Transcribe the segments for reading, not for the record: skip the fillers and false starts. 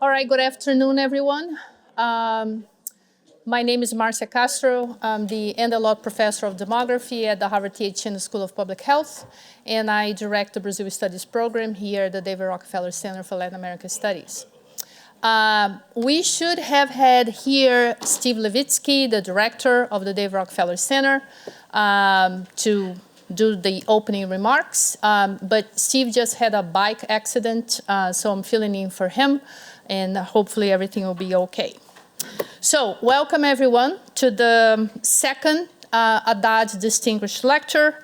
All right, good afternoon, everyone. My name is Marcia Castro. I'm the Endelot Professor of Demography at the Harvard T.H. Chin School of Public Health, and I direct the Brazil Studies program here at the David Rockefeller Center for Latin American Studies. We should have had here Steve Levitsky, the director of the David Rockefeller Center, to do the opening remarks, but Steve just had a bike accident, so I'm filling in for him, and hopefully everything will be okay. So welcome everyone to the second Haddad Distinguished Lecture.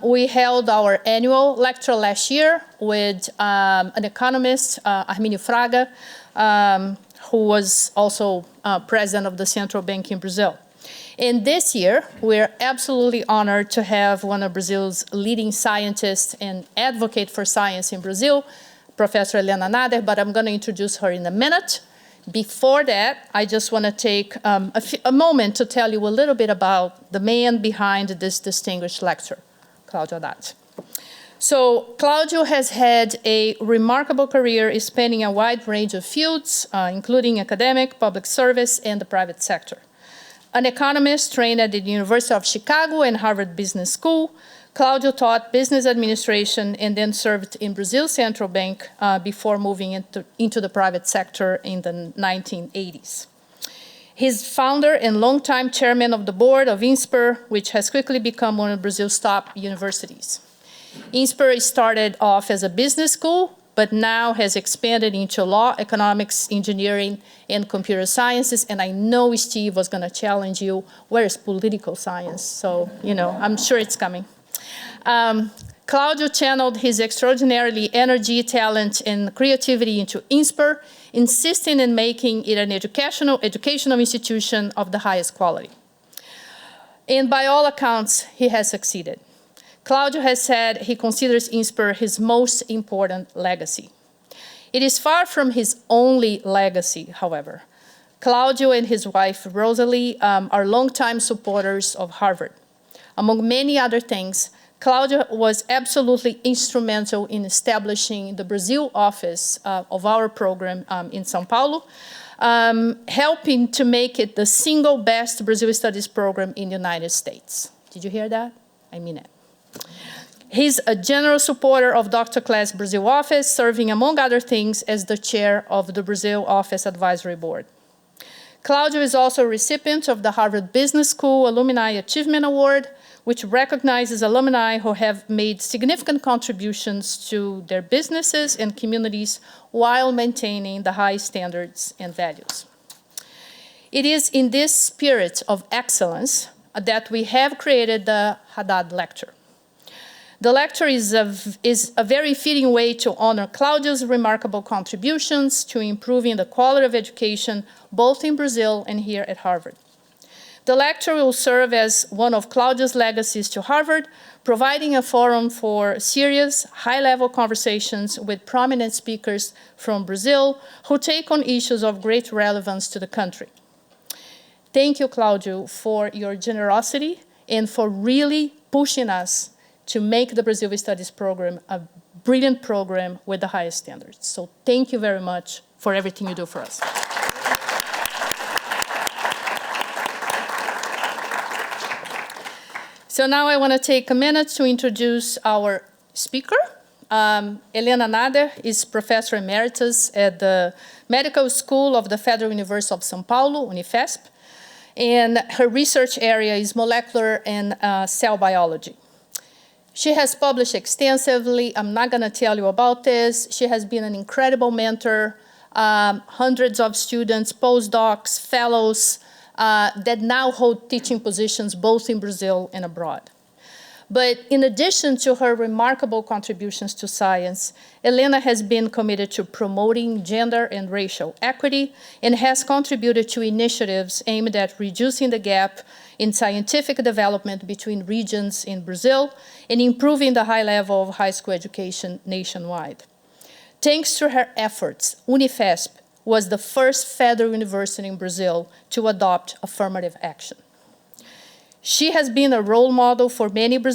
We held our annual lecture last year with an economist, Arminio Fraga, who was also president of the Central Bank in Brazil. And this year, we're absolutely honored to have one of Brazil's leading scientists and advocate for science in Brazil, Professor Helena Nader, but I'm going to introduce her in a minute. Before that, I just want to take a moment to tell you a little bit about the man behind this distinguished lecture, Claudio Haddad. So Claudio has had a remarkable career spanning a wide range of fields, including academic, public service, and the private sector. An economist trained at the University of Chicago and Harvard Business School, Claudio taught business administration and then served in Brazil's central bank before moving into the private sector in the 1980s. He's founder and longtime chairman of the board of Insper, which has quickly become one of Brazil's top universities. Insper started off as a business school, but now has expanded into law, economics, engineering, and computer sciences. And I know Steve was going to challenge you, where is political science? So, I'm sure it's coming. Claudio channeled his extraordinarily energy, talent, and creativity into Insper, insisting in making it an educational institution of the highest quality. And by all accounts, he has succeeded. Claudio has said he considers Insper his most important legacy. It is far from his only legacy, however. Claudio and his wife, Rosalie, are longtime supporters of Harvard. Among many other things, Claudio was absolutely instrumental in establishing the Brazil office of our program in São Paulo, helping to make it the single best Brazil Studies program in the United States. Did you hear that? I mean it. He's a general supporter of DRCLAS Brazil office, serving, among other things, as the chair of the Brazil Office Advisory Board. Claudio is also a recipient of the Harvard Business School Alumni Achievement Award, which recognizes alumni who have made significant contributions to their businesses and communities while maintaining the high standards and values. It is in this spirit of excellence that we have created the Haddad Lecture. The lecture is a very fitting way to honor Claudio's remarkable contributions to improving the quality of education, both in Brazil and here at Harvard. The lecture will serve as one of Claudio's legacies to Harvard, providing a forum for serious, high-level conversations with prominent speakers from Brazil who take on issues of great relevance to the country. Thank you, Claudio, for your generosity and for really pushing us to make the Brazil Studies program a brilliant program with the highest standards. So thank you very much for everything you do for us. So now I want to take a minute to introduce our speaker. Helena Nader is Professor Emeritus at the Medical School of the Federal University of São Paulo, Unifesp, and her research area is molecular and cell biology. She has published extensively. I'm not going to tell you about this. She has been an incredible mentor, hundreds of students, postdocs, fellows, that now hold teaching positions both in Brazil and abroad. But in addition to her remarkable contributions to science, Helena has been committed to promoting gender and racial equity and has contributed to initiatives aimed at reducing the gap in scientific development between regions in Brazil and improving the high level of high school education nationwide. Thanks to her efforts, Unifesp was the first federal university in Brazil to adopt affirmative action. She has been a role model for many for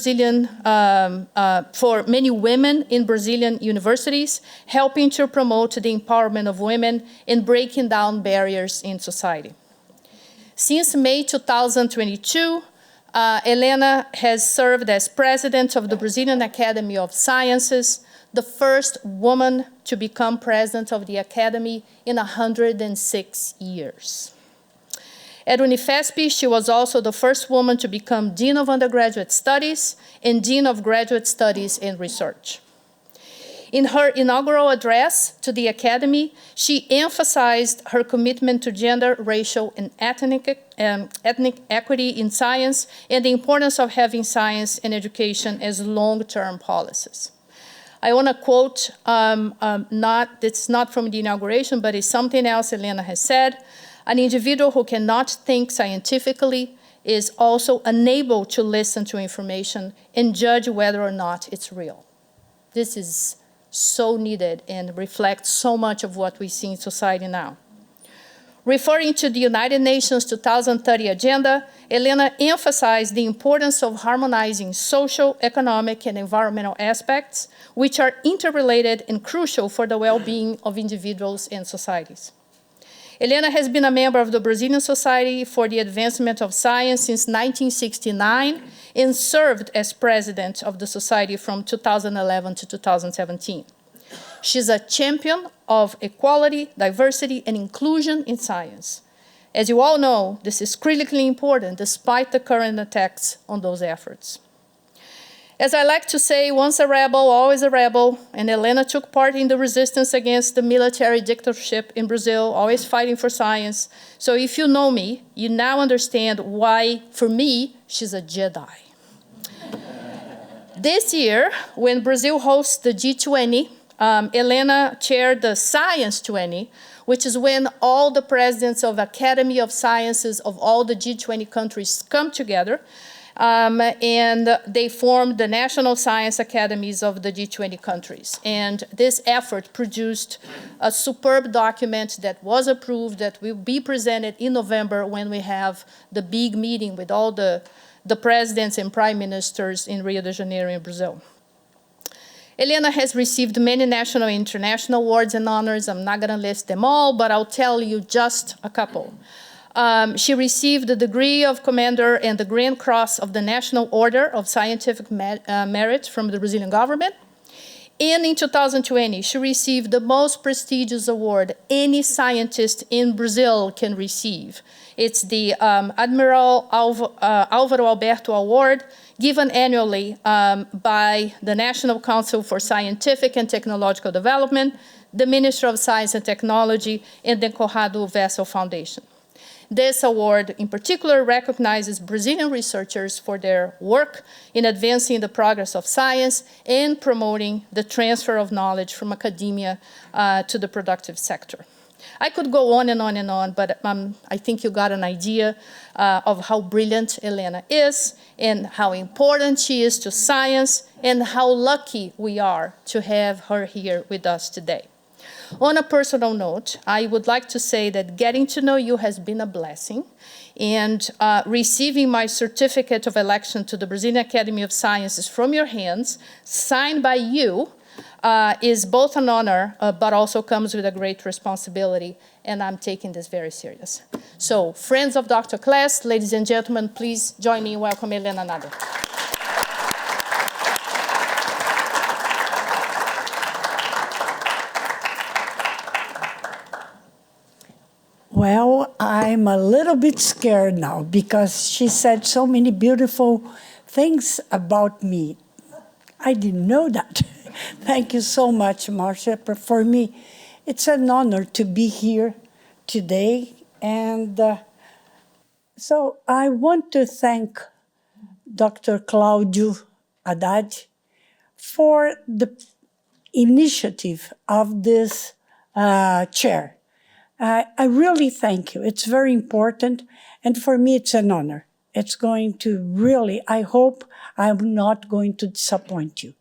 many women in Brazilian universities, helping to promote the empowerment of women and breaking down barriers in society. Since May 2022, Helena has served as president of the Brazilian Academy of Sciences, the first woman to become president of the Academy in 106 years. At Unifesp, she was also the first woman to become Dean of Undergraduate Studies and Dean of Graduate Studies and Research. In her inaugural address to the Academy, she emphasized her commitment to gender, racial, and ethnic equity in science and the importance of having science and education as long-term policies. I want to quote, it's not from the inauguration, but it's something else Helena has said. An individual who cannot think scientifically is also unable to listen to information and judge whether or not it's real. This is so needed and reflects so much of what we see in society now. Referring to the United Nations 2030 Agenda, Helena emphasized the importance of harmonizing social, economic, and environmental aspects, which are interrelated and crucial for the well-being of individuals and societies. Helena has been a member of the Brazilian Society for the Advancement of Science since 1969 and served as president of the society from 2011 to 2017. She's a champion of equality, diversity, and inclusion in science. As you all know, this is critically important despite the current attacks on those efforts. As I like to say, once a rebel, always a rebel, and Helena took part in the resistance against the military dictatorship in Brazil, always fighting for science. So if you know me, you now understand why, for me, she's a Jedi. This year, when Brazil hosts the G20, Helena chaired the Science 20, which is when all the presidents of Academy of Sciences of all the G20 countries come together. And they formed the National Science Academies of the G20 countries. And this effort produced a superb document that was approved, that will be presented in November when we have the big meeting with all the presidents and prime ministers in Rio de Janeiro in Brazil. Helena has received many national and international awards and honors. I'm not going to list them all, but I'll tell you just a couple. She received the degree of Commander and the Grand Cross of the National Order of Scientific Merit from the Brazilian government. And in 2020, she received the most prestigious award any scientist in Brazil can receive. It's the Admiral Álvaro Alberto Award, given annually by the National Council for Scientific and Technological Development, the Ministry of Science and Technology, and the Conrado Vessel Foundation. This award, in particular, recognizes Brazilian researchers for their work in advancing the progress of science and promoting the transfer of knowledge from academia to the productive sector. I could go on and on and on, but I think you got an idea of how brilliant Helena is and how important she is to science and how lucky we are to have her here with us today. On a personal note, I would like to say that getting to know you has been a blessing, and receiving my certificate of election to the Brazilian Academy of Sciences from your hands, signed by you, is both an honor, but also comes with a great responsibility, and I'm taking this very serious. So, friends of DRCLAS, ladies and gentlemen, please join me in welcoming Helena Nader. Well, I'm a little bit scared now because she said so many beautiful things about me. I didn't know that. Thank you so much, Marcia. For me, it's an honor to be here today. And so I want to thank Dr. Claudio Haddad for the initiative of this chair. I really thank you. It's very important, and for me, it's an honor. It's going to really, I hope I'm not going to disappoint you.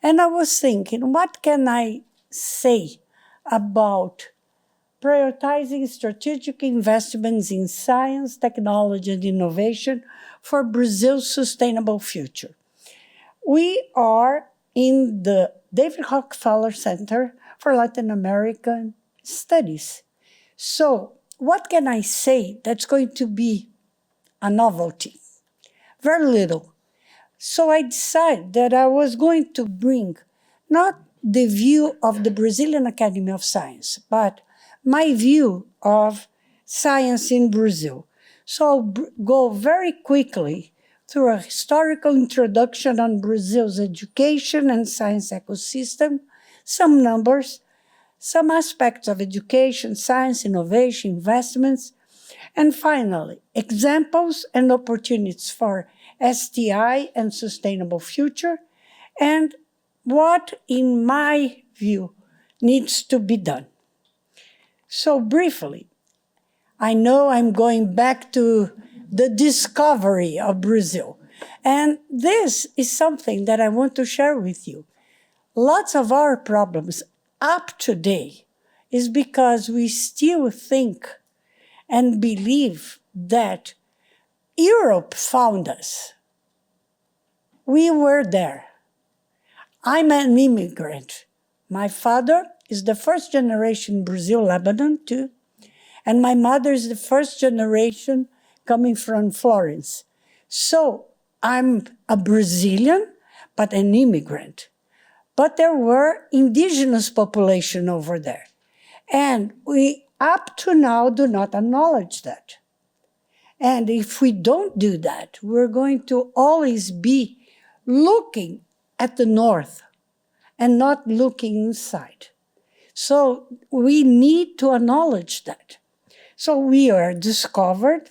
And I was thinking, what can I say about prioritizing strategic investments in science, technology, and innovation for Brazil's sustainable future. We are in the David Rockefeller Center for Latin American Studies. So, what can I say that's going to be a novelty? Very little. So I decided that I was going to bring not the view of the Brazilian Academy of Science, but my view of science in Brazil. So I'll go very quickly through a historical introduction on Brazil's education and science ecosystem, some numbers, some aspects of education, science, innovation, investments, and finally, examples and opportunities for STI and sustainable future, and what, in my view, needs to be done. So briefly, I know I'm going back to the discovery of Brazil, and this is something that I want to share with you. Lots of our problems up today is because we still think and believe that Europe found us. We were there. I'm an immigrant. My father is the first generation Brazil, Lebanon too, and my mother is the first generation coming from Florence. So I'm a Brazilian, but an immigrant. But there were indigenous population over there. And we, up to now, do not acknowledge that. And if we don't do that, we're going to always be looking at the north and not looking inside. So we need to acknowledge that. So we are discovered.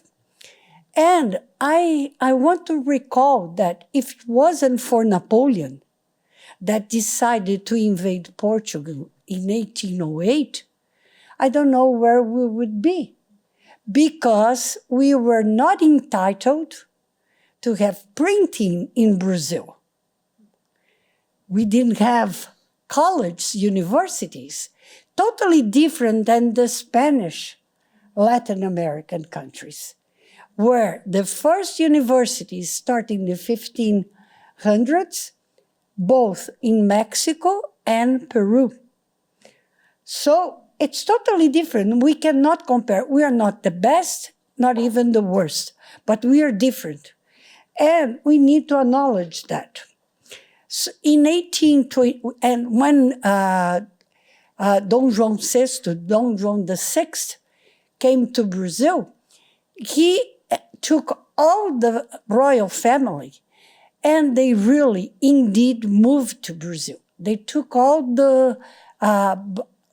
And I want to recall that if it wasn't for Napoleon that decided to invade Portugal in 1808, I don't know where we would be, because we were not entitled to have printing in Brazil. We didn't have colleges, universities, totally different than the Spanish Latin American countries, where the first universities started in the 1500s, both in Mexico and Peru. So it's totally different. We cannot compare. We are not the best, not even the worst, but we are different. And we need to acknowledge that. So in 1820, and when Don João VI, Don João VI came to Brazil, he took all the royal family and they really indeed moved to Brazil. They took all the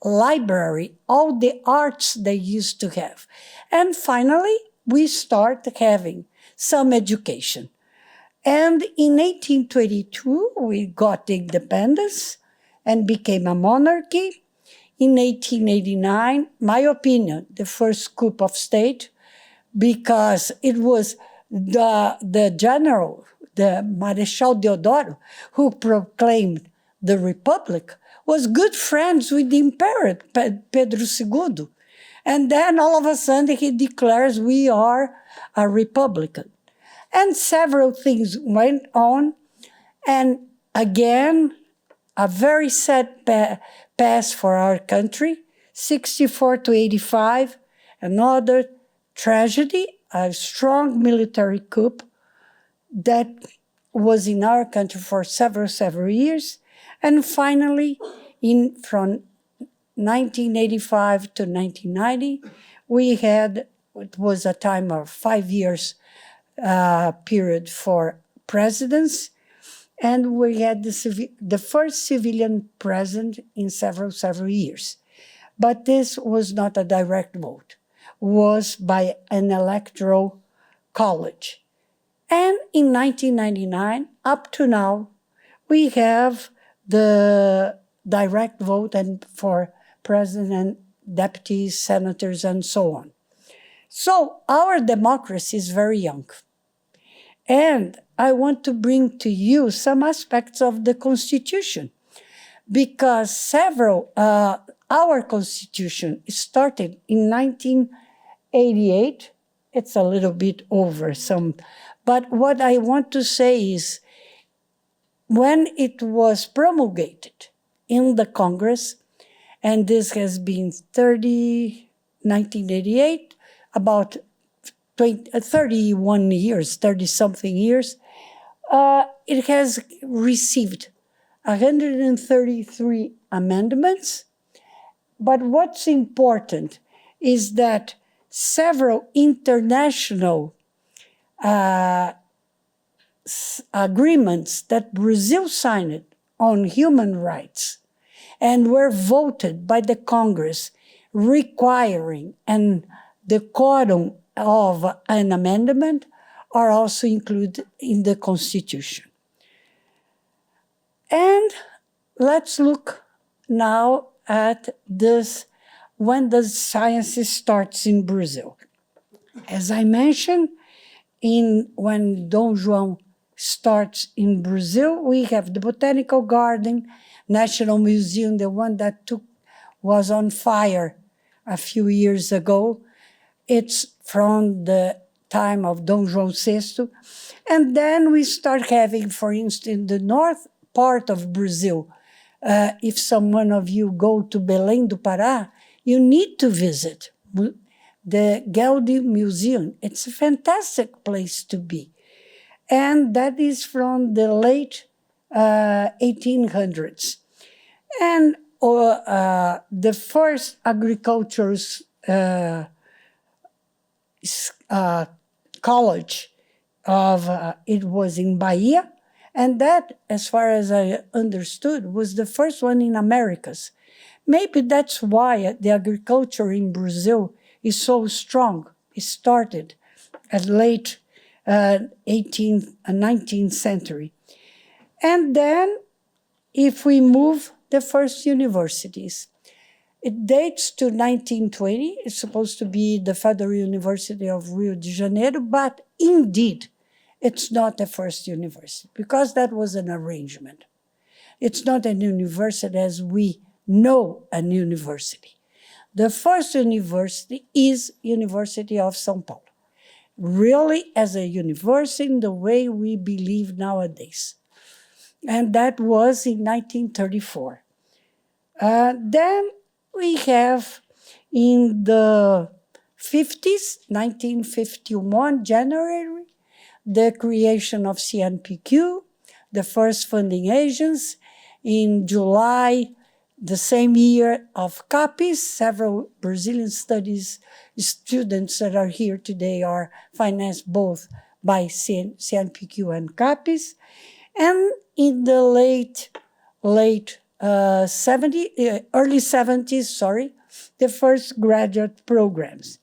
library, all the arts they used to have. And finally, we start having some education. And in 1822, we got independence and became a monarchy. In 1889, my opinion, the first coup of state, because it was the general, the Marechal Deodoro, who proclaimed the Republic, was good friends with the Emperor, Pedro II. And then all of a sudden he declares we are a republican. And several things went on. And again, a very sad past for our country, 64 to 85, another tragedy, a strong military coup that was in our country for several years. And finally, from 1985 to 1990, it was a time of 5 years period for presidents, and we had the first civilian president in several years. But this was not a direct vote, was by an electoral college. And in 1999, up to now, we have the direct vote and for president, deputies, senators, and so on. So our democracy is very young. And I want to bring to you some aspects of the Constitution, because several our Constitution started in 1988. It's a little bit over some. But what I want to say is, when it was promulgated in the Congress, and this has been 1988, about 31 years, 30-something years, it has received 133 amendments. But what's important is that several international agreements that Brazil signed on human rights and were voted by the Congress requiring and the quorum of an amendment are also included in the Constitution. And let's look now at this, when the science starts in Brazil. As I mentioned, when Dom João starts in Brazil, we have the Botanical Garden, National Museum, the one that was on fire a few years ago. It's from the time of Dom João VI. And then we start having, for instance, the north part of Brazil. If someone of you go to Belém do Pará, you need to visit the Gaudí Museum. It's a fantastic place to be. And that is from the late 1800s. And the first agricultural college it was in Bahia. And that, as far as I understood, was the first one in Americas. Maybe that's why the agriculture in Brazil is so strong. It started at late 18th and 19th century. And then, if we move the first universities, it dates to 1920. It's supposed to be the Federal University of Rio de Janeiro, but indeed, it's not the first university, because that was an arrangement. It's not a university as we know a university. The first university is University of São Paulo, really as a university in the way we believe nowadays. And that was in 1934. Then we have in the 50s, 1951, January, the creation of CNPq, the first funding agents. In July, the same year of CAPES, several Brazilian studies students that are here today are financed both by CNPq and CAPES. And in the early 70s, the first graduate programs.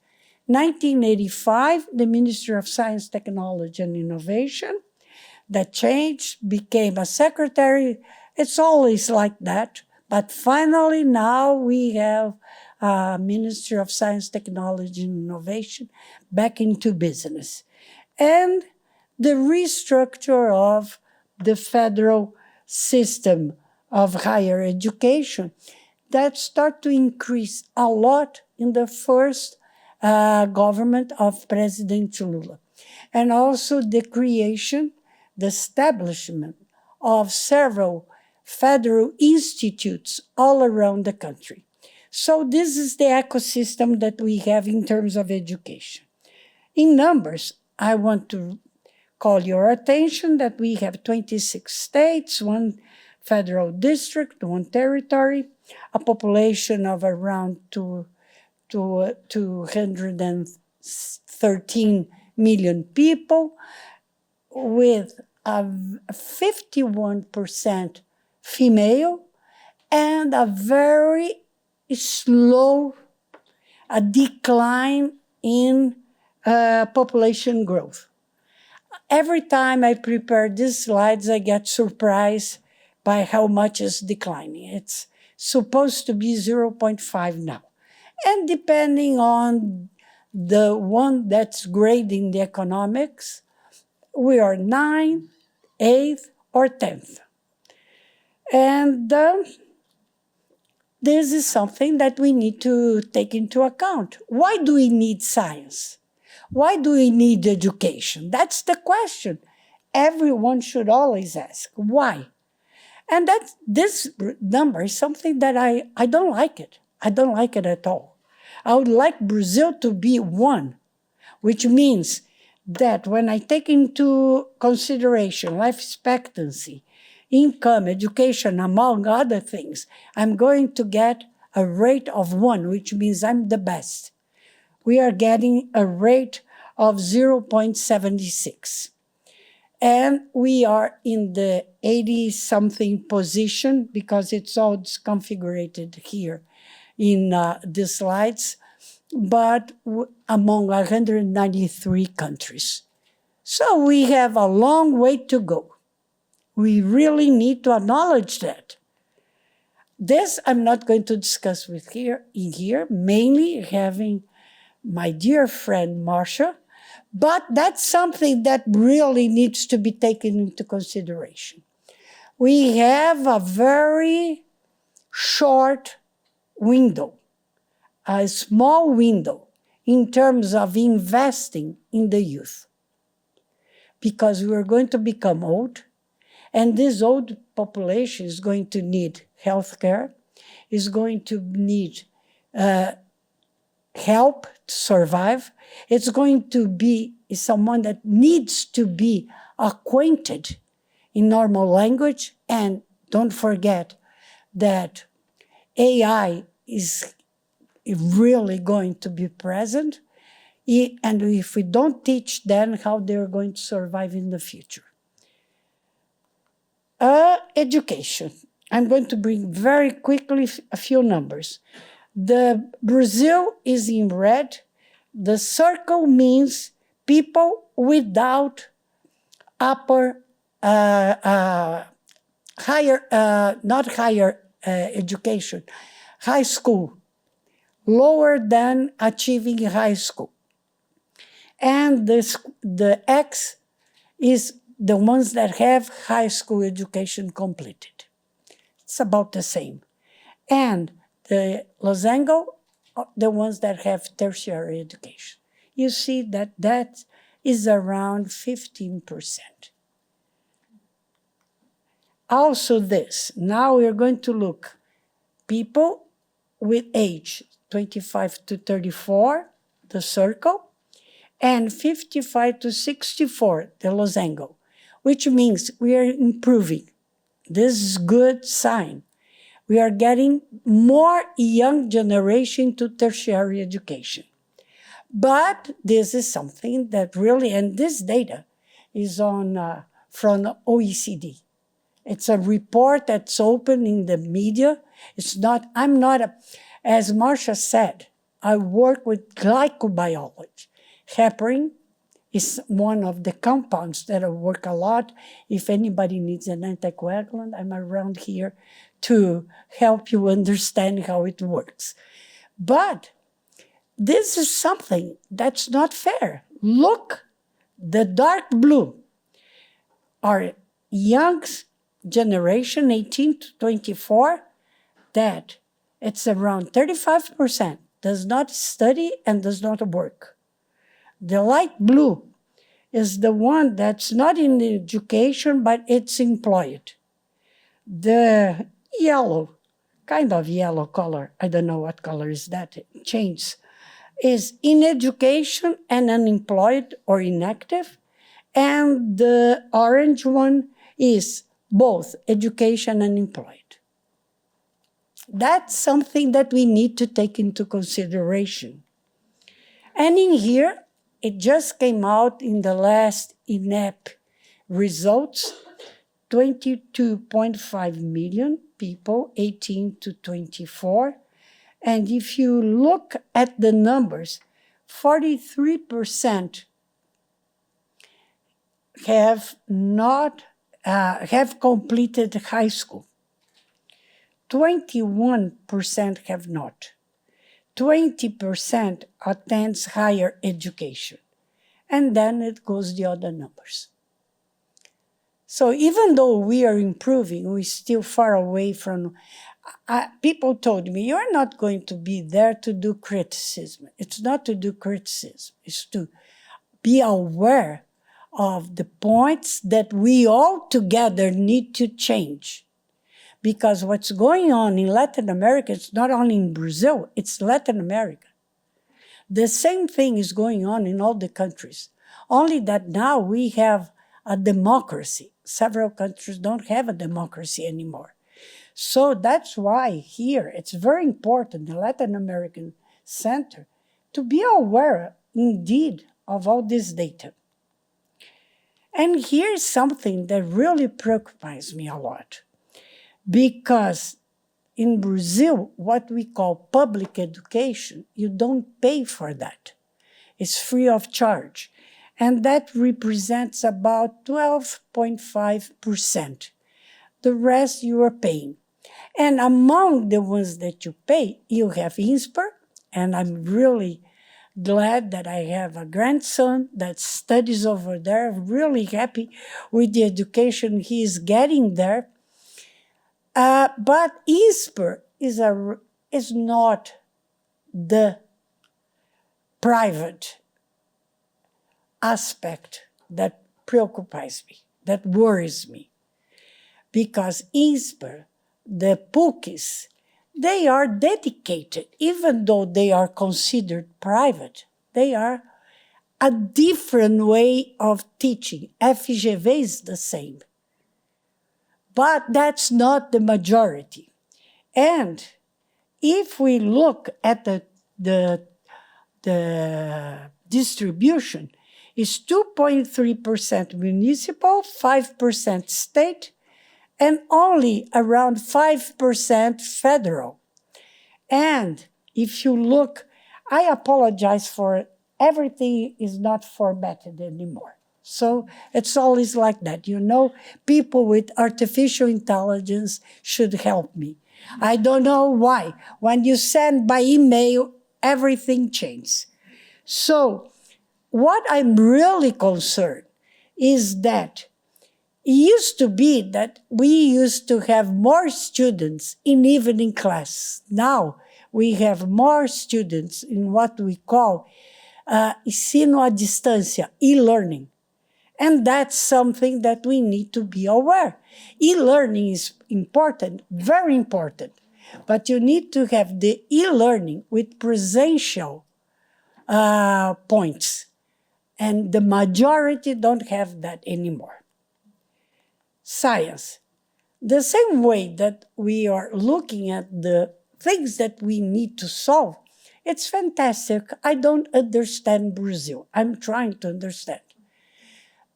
1985, the Ministry of Science, Technology, and Innovation, that changed, became a secretary. It's always like that. But finally, now we have Ministry of Science, Technology, and Innovation back into business. And the restructure of the federal system of higher education that start to increase a lot in the first government of President Lula. And also the creation, the establishment of several federal institutes all around the country. So this is the ecosystem that we have in terms of education. In numbers, I want to call your attention that we have 26 states, 1 federal district, 1 territory, a population of around 213 million people, with a 51% female and a very slow decline in population growth. Every time I prepare these slides, I get surprised by how much is declining. It's supposed to be 0.5 now. And depending on the one that's grading the economics, we are 9th, 8th, or 10th. And this is something that we need to take into account. Why do we need science? Why do we need education? That's the question everyone should always ask. Why? And this number is something that I don't like it. I don't like it at all. I would like Brazil to be one, which means that when I take into consideration life expectancy, income, education, among other things, I'm going to get a rate of 1, which means I'm the best. We are getting a rate of 0.76. And we are in the 80-something position because it's all configured here in the slides, but among 193 countries. So we have a long way to go. We really need to acknowledge that. This I'm not going to discuss with here, mainly having my dear friend Marcia, but that's something that really needs to be taken into consideration. We have a very short window, a small window in terms of investing in the youth, because we're going to become old, and this old population is going to need health care, is going to need help to survive. It's going to be someone that needs to be acquainted in normal language. And don't forget that AI is really going to be present. And if we don't teach them how they're going to survive in the future. Education. I'm going to bring very quickly a few numbers. The Brazil is in red. The circle means people without upper, not higher education, high school, lower than achieving high school. And the X is the ones that have high school education completed. It's about the same. And the losango, the ones that have tertiary education. You see that that is around 15%. Also this, now we're going to look people with age 25 to 34, the circle, and 55 to 64, the losango, which means we are improving. This is a good sign. We are getting more young generation to tertiary education. But this is something that really, and this data is on from OECD. It's a report that's open in the media. It's not, I'm not, as Marcia said, I work with glycobiology. Heparin is one of the compounds that I work a lot. If anybody needs an anticoagulant, I'm around here to help you understand how it works. But this is something that's not fair. Look, the dark blue are young generation, 18 to 24, that it's around 35%, does not study and does not work. The light blue is the one that's not in education, but it's employed. The yellow, kind of yellow color, I don't know what color is that, it changes, is in education and unemployed or inactive. And the orange one is both education and employed. That's something that we need to take into consideration. And in here, it just came out in the last INEP results, 22.5 million people, 18 to 24. And if you look at the numbers, 43% have not have completed high school. 21% have not. 20% attends higher education. And then it goes the other numbers. So even though we are improving, we're still far away from people told me, you're not going to be there to do criticism. It's not to do criticism. It's to be aware of the points that we all together need to change. Because what's going on in Latin America, it's not only in Brazil, it's Latin America. The same thing is going on in all the countries. Only that now we have a democracy. Several countries don't have a democracy anymore. So that's why here it's very important, the Latin American Center, to be aware indeed of all this data. And here's something that really preoccupies me a lot. Because in Brazil, what we call public education, you don't pay for that. It's free of charge. And that represents about 12.5%. The rest you are paying. And among the ones that you pay, you have Insper, and I'm really glad that I have a grandson that studies over there, really happy with the education he is getting there. But Insper is not the private aspect that preoccupies me, that worries me. Because Insper, the PUCs, they are dedicated, even though they are considered private. They are a different way of teaching. FGV is the same. But that's not the majority. And if we look at the distribution, it's 2.3% municipal, 5% state, and only around 5% federal. And if you look, I apologize for everything is not formatted anymore. So it's always like that. You know, people with artificial intelligence should help me. I don't know why. When you send by email, everything changes. So what I'm really concerned is that it used to be that we used to have more students in evening class. Now we have more students in what we call ensino à distância, e-learning. And that's something that we need to be aware. E-learning is important, very important. But you need to have the e-learning with presential points. And the majority don't have that anymore. Science. The same way that we are looking at the things that we need to solve, it's fantastic. I don't understand Brazil. I'm trying to understand.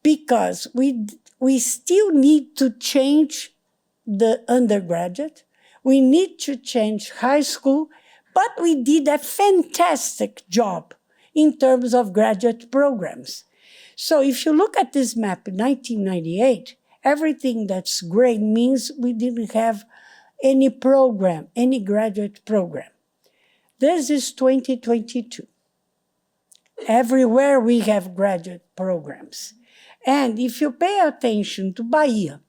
Because we still need to change the undergraduate. We need to change high school, but we did a fantastic job in terms of graduate programs. So if you look at this map in 1998, everything that's gray means we didn't have any program, any graduate program. This is 2022. Everywhere we have graduate programs. And if you pay attention to Bahia,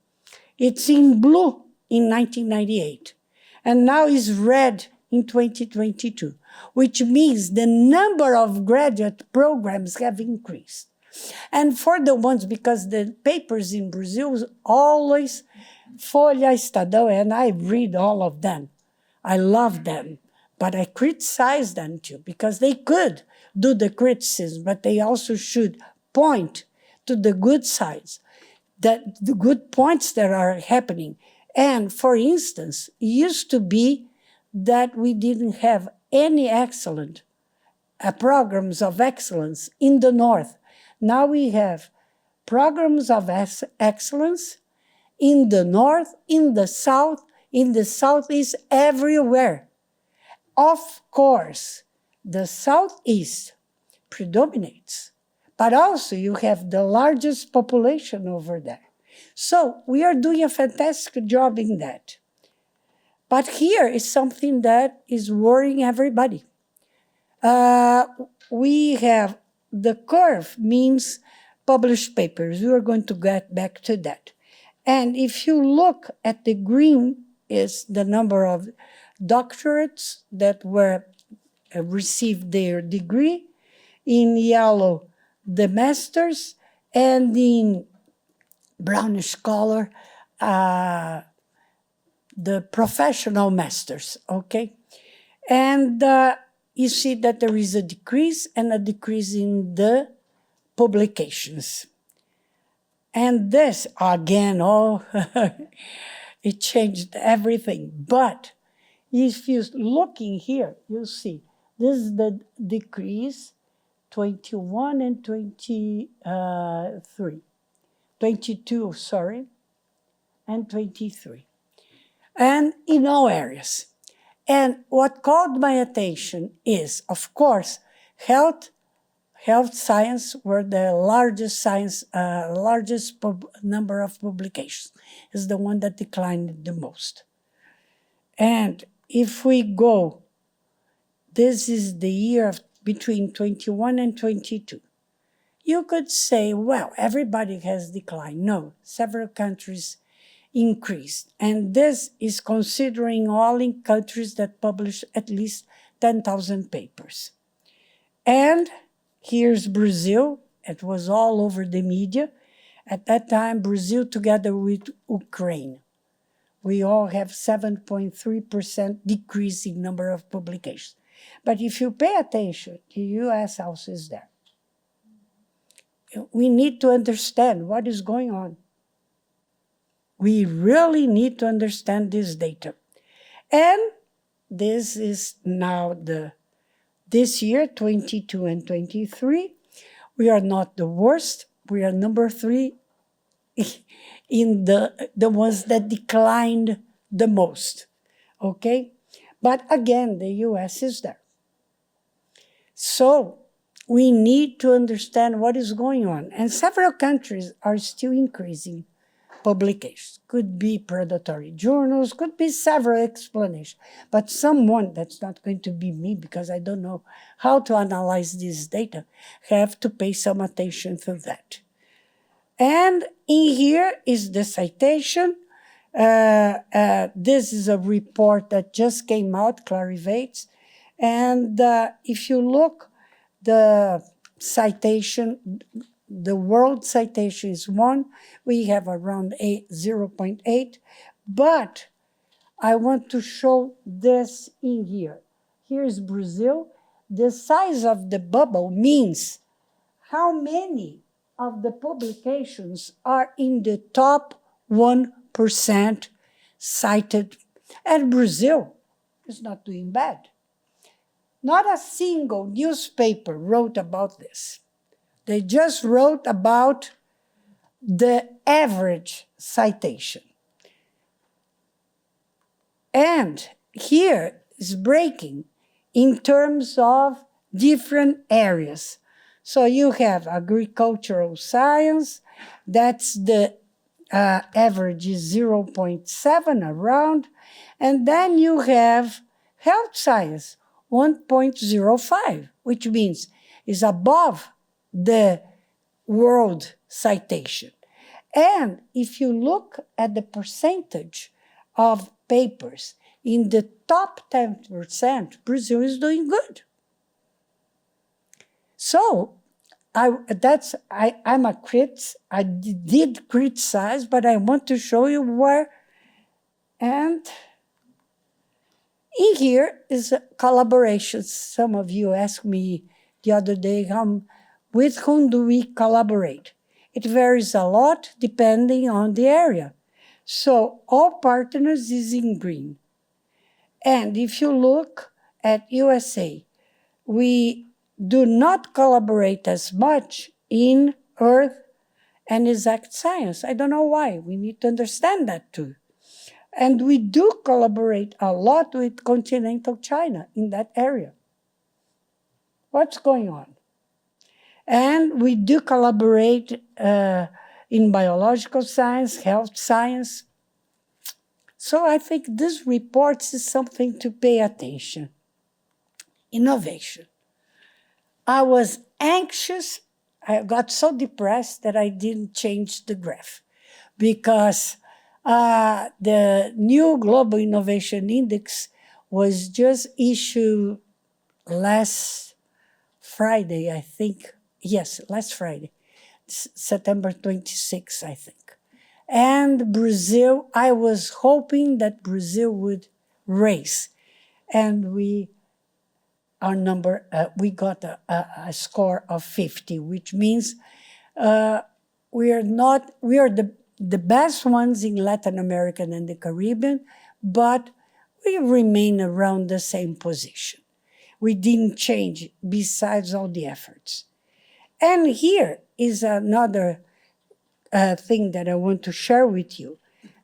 it's in blue in 1998, and now is red in 2022, which means the number of graduate programs have increased. And for the ones, because the papers in Brazil always Folha, Estadão, and I read all of them. I love them, but I criticize them too, because they could do the criticism, but they also should point to the good sides, that the good points that are happening. And for instance, it used to be that we didn't have any excellent programs of excellence in the North. Now we have programs of excellence in the North, in the South, in the Southeast, everywhere. Of course, the Southeast predominates. But also you have the largest population over there. So we are doing a fantastic job in that. But here is something that is worrying everybody. We have the curve means published papers. We are going to get back to that. And if you look at the green is the number of doctorates that were received their degree. In yellow, the masters, and in brownish color, the professional masters, okay? And you see that there is a decrease and a decrease in the publications. And this, again, it changed everything. But if you're looking here, you see, this is the decrease, 21 and 22, sorry, and 23. And in all areas. And what caught my attention is, of course, health science were the largest number of publications, is the one that declined the most. And if we go, this is the year between 21 and 22. You could say, well, everybody has declined. No, several countries increased. And this is considering all in countries that publish at least 10,000 papers. And here's Brazil. It was all over the media. At that time, Brazil together with Ukraine. We all have 7.3% decrease in number of publications. But if you pay attention, the US also is there. We need to understand what is going on. We really need to understand this data. And this is now this year, 22 and 23. We are not the worst. We are number 3 in the ones that declined the most, okay? But again, the US is there. So we need to understand what is going on. And several countries are still increasing publications. Could be predatory journals, could be several explanations. But someone, that's not going to be me because I don't know how to analyze this data, have to pay some attention to that. And in here is the citation. This is a report that just came out, Clarivates. And if you look, the citation, the world citation is 1. We have around 0.8. But I want to show this in here. Here's Brazil. The size of the bubble means how many of the publications are in the top 1% cited. And Brazil is not doing bad. Not a single newspaper wrote about this. They just wrote about the average citation. And here is breaking in terms of different areas. So you have agricultural science, that's the average is 0.7 around, and then you have health science, 1.05, which means is above the world citation. And if you look at the percentage of papers in the top 10%, Brazil is doing good. So I'm a critic. I did criticize, but I want to show you where. And in here is collaborations. Some of you asked me the other day, with whom do we collaborate? It varies a lot depending on the area. So all partners is in green. And if you look at USA, we do not collaborate as much in earth and exact science. I don't know why. We need to understand that too. And we do collaborate a lot with continental China in that area. What's going on? And we do collaborate in biological science, health science. So I think this report is something to pay attention. Innovation. I was anxious. I got so depressed that I didn't change the graph because The new Global Innovation Index was just issued last Friday, I think. Yes, last Friday, September 26th, I think. And Brazil, I was hoping that Brazil would raise. And we got a score of 50, which means we are the best ones in Latin America and the Caribbean, but we remain around the same position. We didn't change besides all the efforts. And here is another thing that I want to share with you.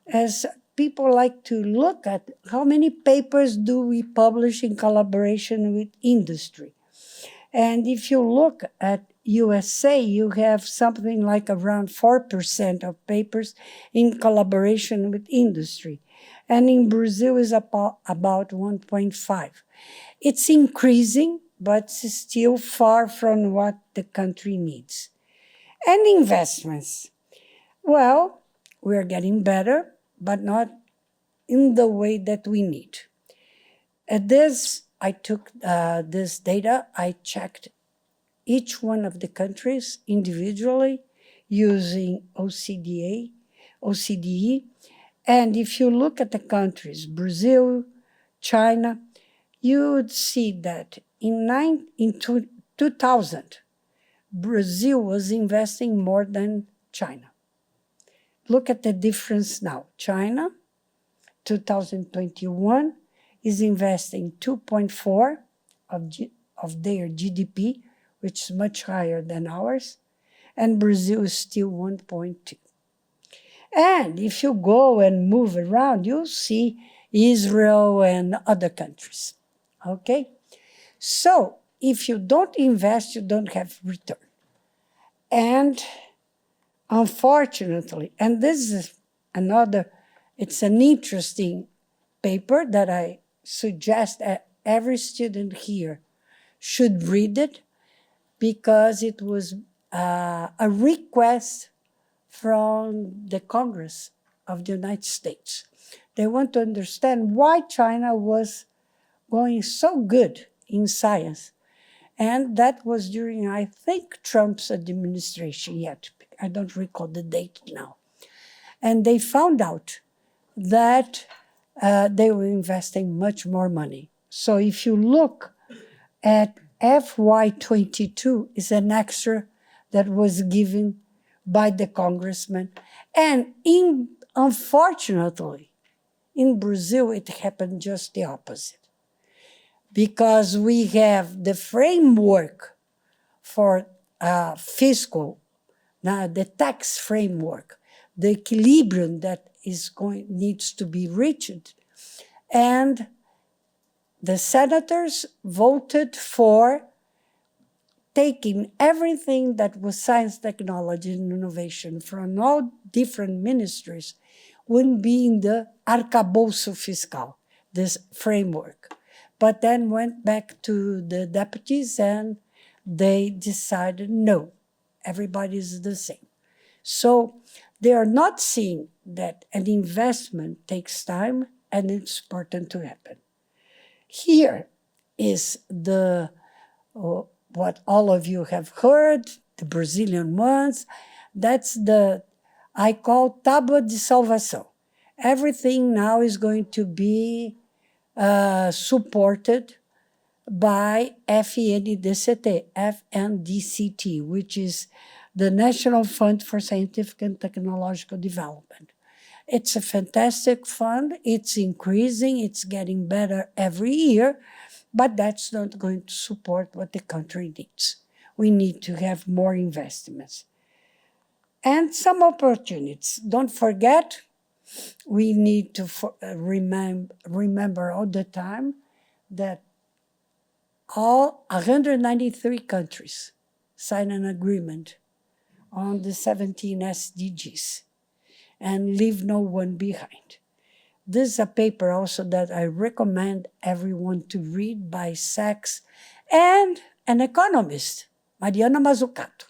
As people like to look at how many papers do we publish in collaboration with industry. And if you look at USA, you have something like around 4% of papers in collaboration with industry. And in Brazil is about 1.5. It's increasing, but it's still far from what the country needs. And investments. Well, we're getting better, but not in the way that we need. I took this data, I checked each one of the countries individually using OCDE. And if you look at the countries, Brazil, China, you would see that in 2000, Brazil was investing more than China. Look at the difference now. China, 2021, is investing 2.4 of their GDP, which is much higher than ours, and Brazil is still 1.2. And if you go and move around, you'll see Israel and other countries. Okay? So if you don't invest, you don't have return. And unfortunately, and this is it's an interesting paper that I suggest that every student here should read it, because it was a request from the Congress of the United States. They want to understand why China was going so good in science. And that was during, I think, Trump's administration yet. I don't recall the date now. And they found out that they were investing much more money. So if you look at FY22, is an extra that was given by the congressman. And unfortunately, in Brazil, it happened just the opposite. Because we have the framework for fiscal, now the tax framework, the equilibrium that needs to be reached. And the senators voted for taking everything that was science, technology, and innovation from all different ministries would be in the arcabouço fiscal, this framework. But then went back to the deputies and they decided, no, everybody is the same. So they are not seeing that an investment takes time and it's important to happen. Here is what all of you have heard, the Brazilian ones. That's I call Tábua de Salvação. Everything now is going to be supported by FNDCT, which is the National Fund for Scientific and Technological Development. It's a fantastic fund. It's increasing. It's getting better every year, but that's not going to support what the country needs. We need to have more investments. And some opportunities. Don't forget, we need to remember all the time that all 193 countries signed an agreement on the 17 SDGs and leave no one behind. This is a paper also that I recommend everyone to read by Sachs and an economist, Mariana Mazzucato.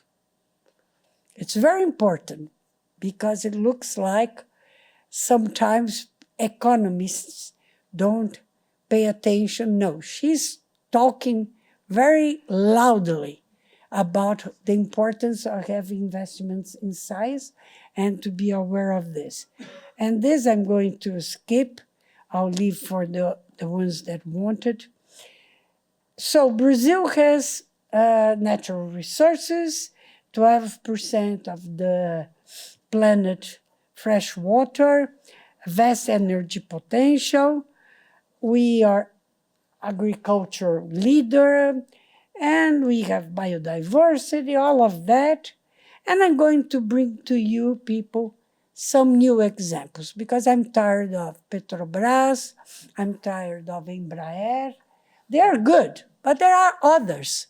It's very important because it looks like sometimes economists don't pay attention. No, she's talking very loudly about the importance of having investments in science and to be aware of this. And this I'm going to skip. I'll leave for the ones that want it. So Brazil has natural resources, 12% of the planet fresh water, vast energy potential. We are agriculture leader, and we have biodiversity, all of that. And I'm going to bring to you people some new examples because I'm tired of Petrobras, I'm tired of Embraer. They are good, but there are others.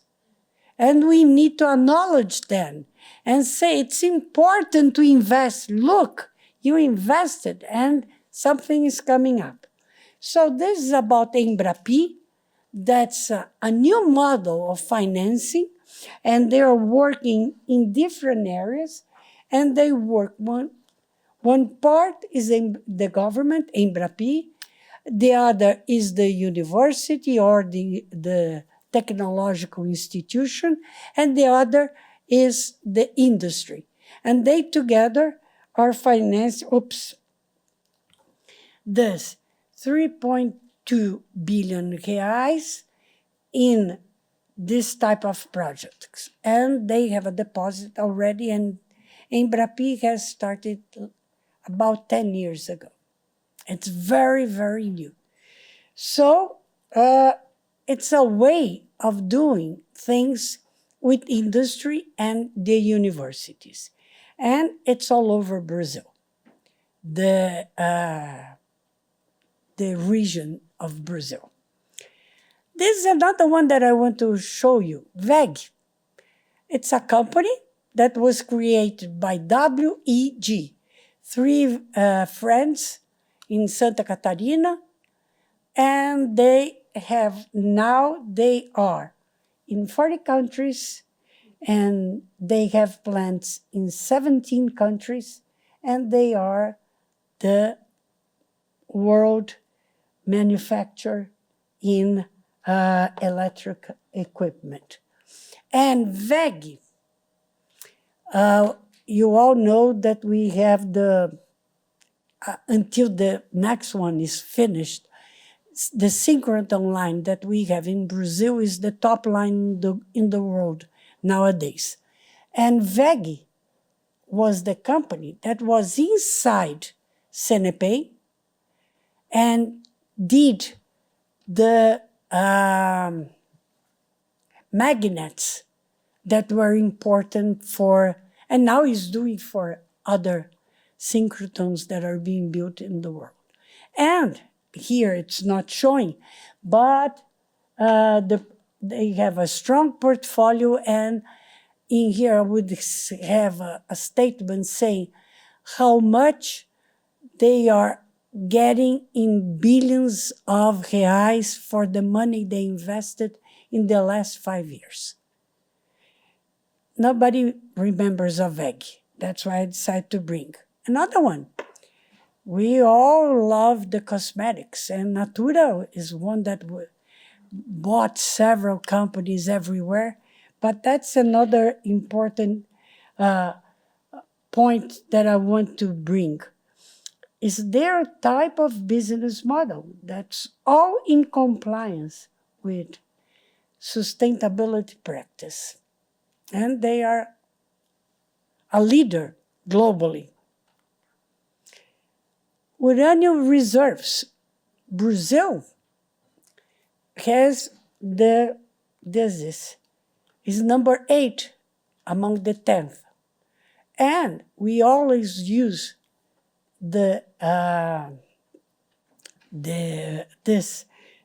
And we need to acknowledge them and say it's important to invest. Look, you invested and something is coming up. So this is about Embrapi. That's a new model of financing, and they are working in different areas, and they work one part is the government, Embrapi, the other is the university or the technological institution, and the other is the industry. And they together are financing, this 3.2 billion reais in this type of projects. And they have a deposit already, and Embrapi has started about 10 years ago. It's very, very new. So it's a way of doing things with industry and the universities. And it's all over Brazil, the region of Brazil. This is another one that I want to show you, WEG. It's a company that was created by WEG, three friends in Santa Catarina, and they are in 40 countries, and they have plants in 17 countries, and they are the world manufacturer in electric equipment. And WEG, you all know that we have until the next one is finished, the synchrotron line that we have in Brazil is the top line in the world nowadays. And WEG was the company that was inside CNP and did the magnets that were important for, and now is doing for other synchrotrons that are being built in the world. And here it's not showing, but they have a strong portfolio, and in here I would have a statement saying how much they are getting in billions of reais for the money they invested in the last 5 years. Nobody remembers of WEG. That's why I decided to bring another one. We all love the cosmetics, and Natura is one that bought several companies everywhere, but that's another important point that I want to bring. Is their type of business model that's all in compliance with sustainability practice. And they are a leader globally. Uranium reserves. Brazil has is number 8 among the 10th. And we always use this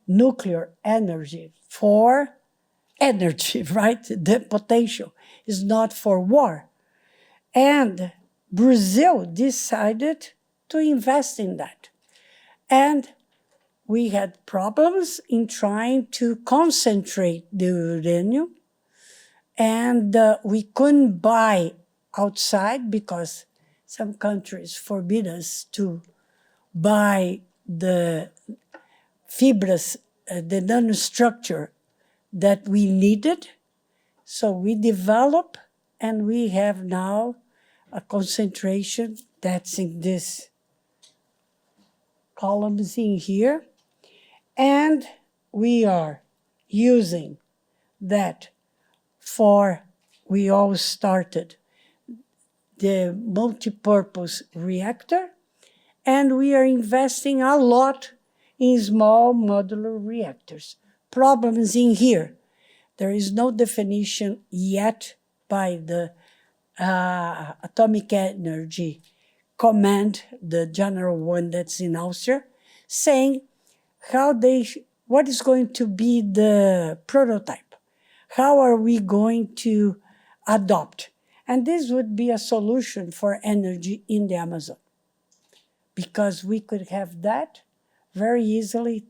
nuclear energy for energy, right? The potential is not for war. And Brazil decided to invest in that. And we had problems in trying to concentrate the uranium, and we couldn't buy outside because some countries forbid us to by the fibras, the nanostructure that we needed. So we develop, and we have now a concentration that's in this columns in here. And we are using that we all started the multi-purpose reactor, and we are investing a lot in small modular reactors. Problems in here. There is no definition yet by the Atomic Energy Command, the general one that's in Austria, saying what is going to be the prototype. How are we going to adopt? And this would be a solution for energy in the Amazon, because we could have that very easily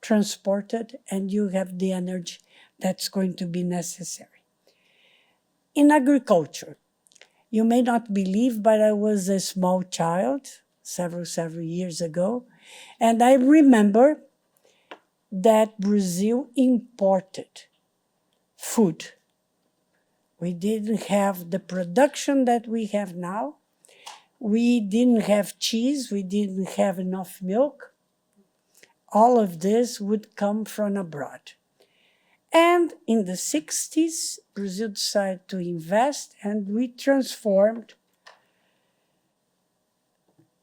transported, and you have the energy that's going to be necessary. In agriculture, you may not believe, but I was a small child several years ago, and I remember that Brazil imported food. We didn't have the production that we have now. We didn't have cheese. We didn't have enough milk. All of this would come from abroad. And in the 60s, Brazil decided to invest, and we transformed,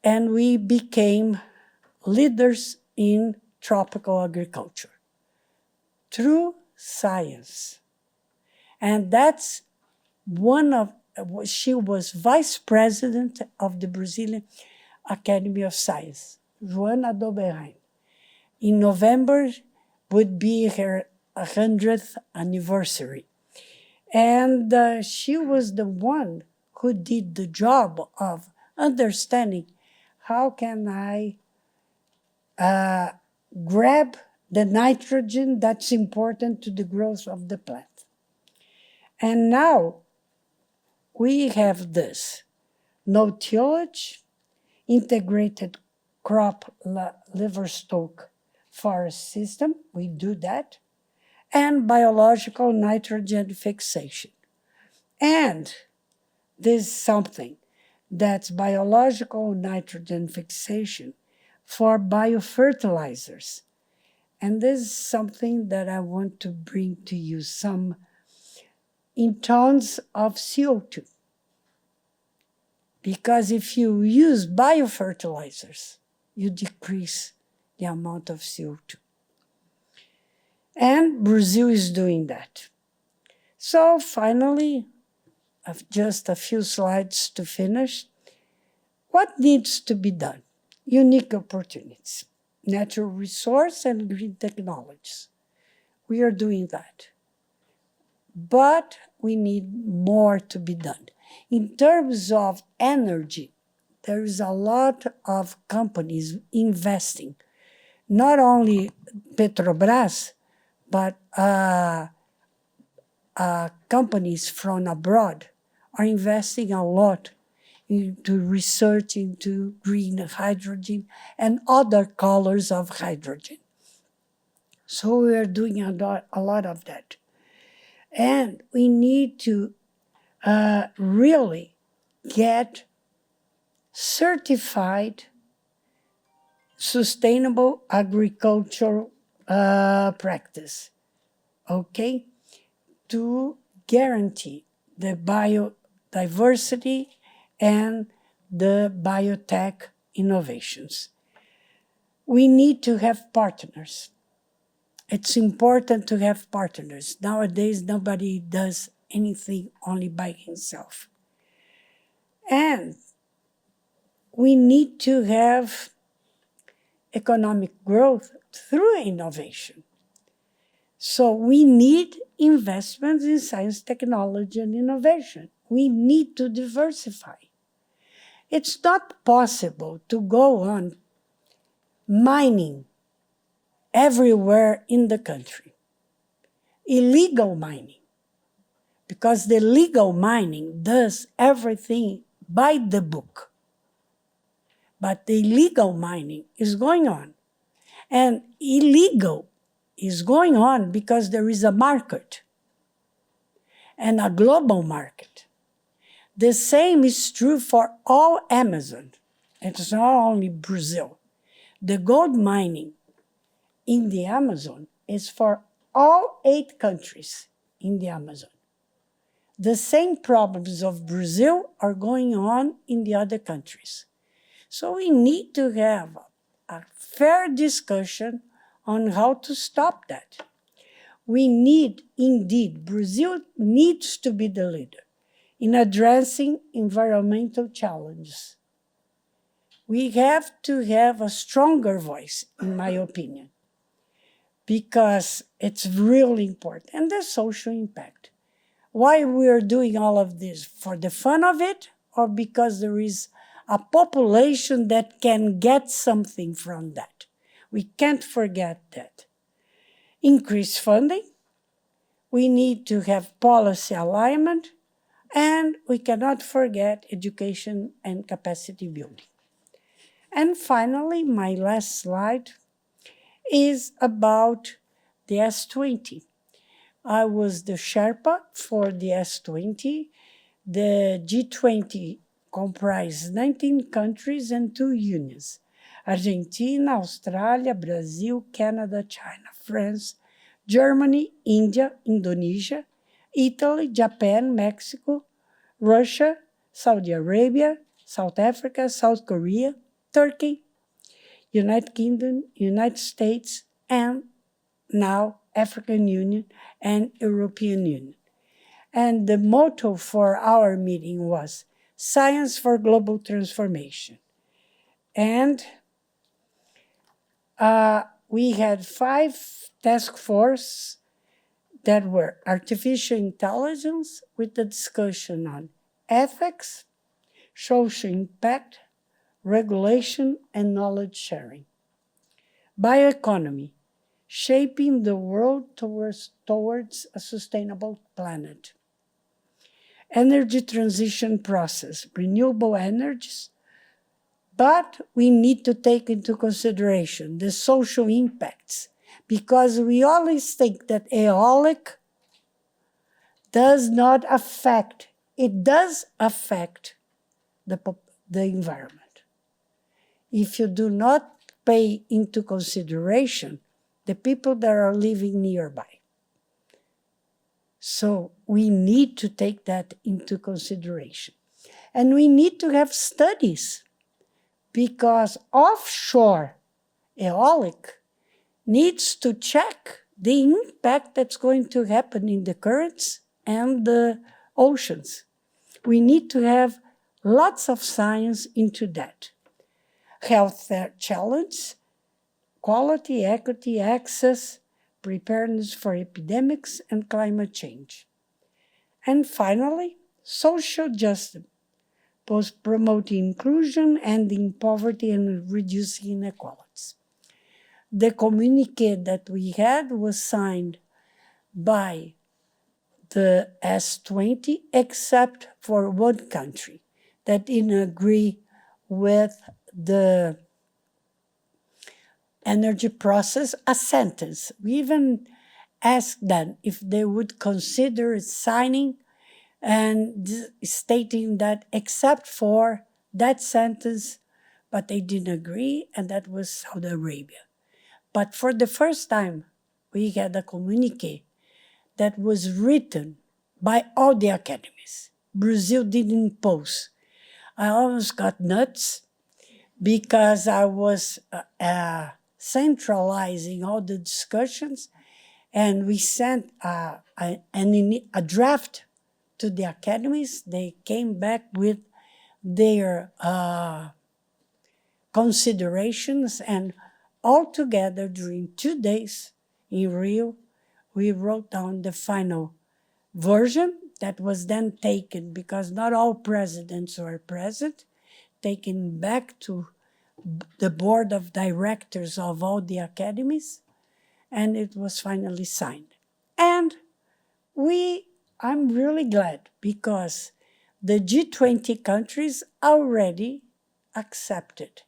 and we became leaders in tropical agriculture through science. And that's she was vice president of the Brazilian Academy of Science, Joana Doberheim. In November would be her 100th anniversary. And she was the one who did the job of understanding how can I grab the nitrogen that's important to the growth of the plant. And now we have this no tillage, integrated crop livestock forest system, we do that, and biological nitrogen fixation. And this is something that's biological nitrogen fixation for biofertilizers. And this is something that I want to bring to you, some in tons of CO2. Because if you use biofertilizers, you decrease the amount of CO2. And Brazil is doing that. So finally, just a few slides to finish. What needs to be done? Unique opportunities, natural resource and green technologies. We are doing that. But we need more to be done. In terms of energy, there is a lot of companies investing, not only Petrobras, but companies from abroad are investing a lot into research into green hydrogen and other colors of hydrogen. So we are doing a lot of that. And we need to really get certified sustainable agricultural practice, okay, to guarantee the biodiversity and the biotech innovations. We need to have partners. It's important to have partners. Nowadays, nobody does anything only by himself. And we need to have economic growth through innovation. So we need investments in science, technology, and innovation. We need to diversify. It's not possible to go on mining everywhere in the country. Illegal mining. Because the legal mining does everything by the book. But the illegal mining is going on. And illegal is going on because there is a market, and a global market. The same is true for all Amazon. It's not only Brazil. The gold mining in the Amazon is for all 8 countries in the Amazon. The same problems of Brazil are going on in the other countries. So we need to have a fair discussion on how to stop that. We need, indeed, Brazil needs to be the leader in addressing environmental challenges. We have to have a stronger voice, in my opinion, because it's really important. And the social impact. Why we are doing all of this? For the fun of it, or because there is a population that can get something from that? We can't forget that. Increase funding. We need to have policy alignment, and we cannot forget education and capacity building. And finally, my last slide is about the S20. I was the Sherpa for the S20. The G20 comprised 19 countries and 2 unions: Argentina, Australia, Brazil, Canada, China, France, Germany, India, Indonesia, Italy, Japan, Mexico, Russia, Saudi Arabia, South Africa, South Korea, Turkey, United Kingdom, United States, and now African Union and European Union. And the motto for our meeting was Science for Global Transformation. And we had 5 task forces that were artificial intelligence, with a discussion on ethics, social impact, regulation, and knowledge sharing. Bioeconomy, shaping the world towards a sustainable planet. Energy transition process, renewable energies, but we need to take into consideration the social impacts, because we always think that eolic does not affect, it does affect the environment. If you do not pay into consideration the people that are living nearby. So we need to take that into consideration. And we need to have studies, because offshore eolic needs to check the impact that's going to happen in the currents and the oceans. We need to have lots of science into that. Health challenge, quality, equity, access, preparedness for epidemics, and climate change. And finally, social justice, both promoting inclusion, ending poverty, and reducing inequalities. The communique that we had was signed by the S20, except for one country that didn't agree with the energy process, a sentence. We even asked them if they would consider signing and stating that except for that sentence, but they didn't agree, and that was Saudi Arabia. But for the first time, we had a communique that was written by all the academies. Brazil didn't impose. I almost got nuts because I was centralizing all the discussions, and we sent a draft to the academies. They came back with their considerations, and all together during 2 days in Rio, we wrote down the final version that was then taken, because not all presidents were present, taken back to the board of directors of all the academies, and it was finally signed. And I'm really glad, because the G20 countries already accepted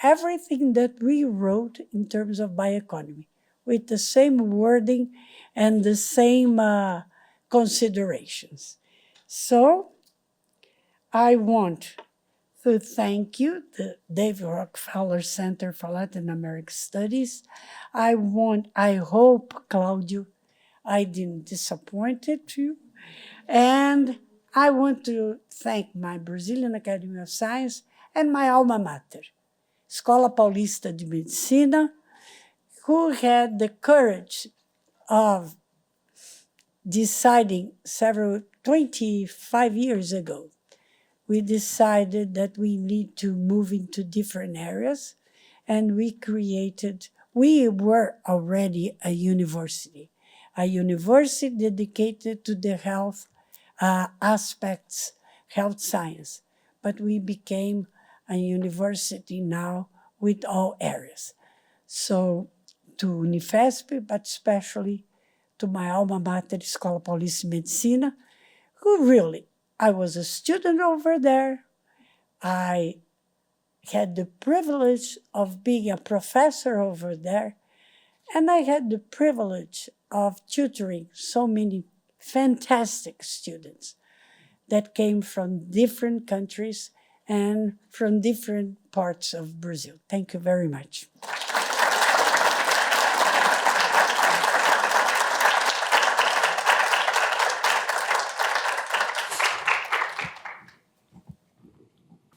everything that we wrote in terms of bioeconomy, with the same wording and the same considerations. So I want to thank you, the David Rockefeller Center for Latin American Studies. I hope, Claudio, I didn't disappoint you. And I want to thank my Brazilian Academy of Science and my alma mater, Escola Paulista de Medicina, who had the courage of deciding 25 years ago, we decided that we need to move into different areas, and we were already a university dedicated to the health aspects, health science, but we became a university now with all areas. So to Unifesp, but especially to my alma mater, Escola Paulista de Medicina, who really, I was a student over there. I had the privilege of being a professor over there, and I had the privilege of tutoring so many fantastic students that came from different countries and from different parts of Brazil. Thank you very much.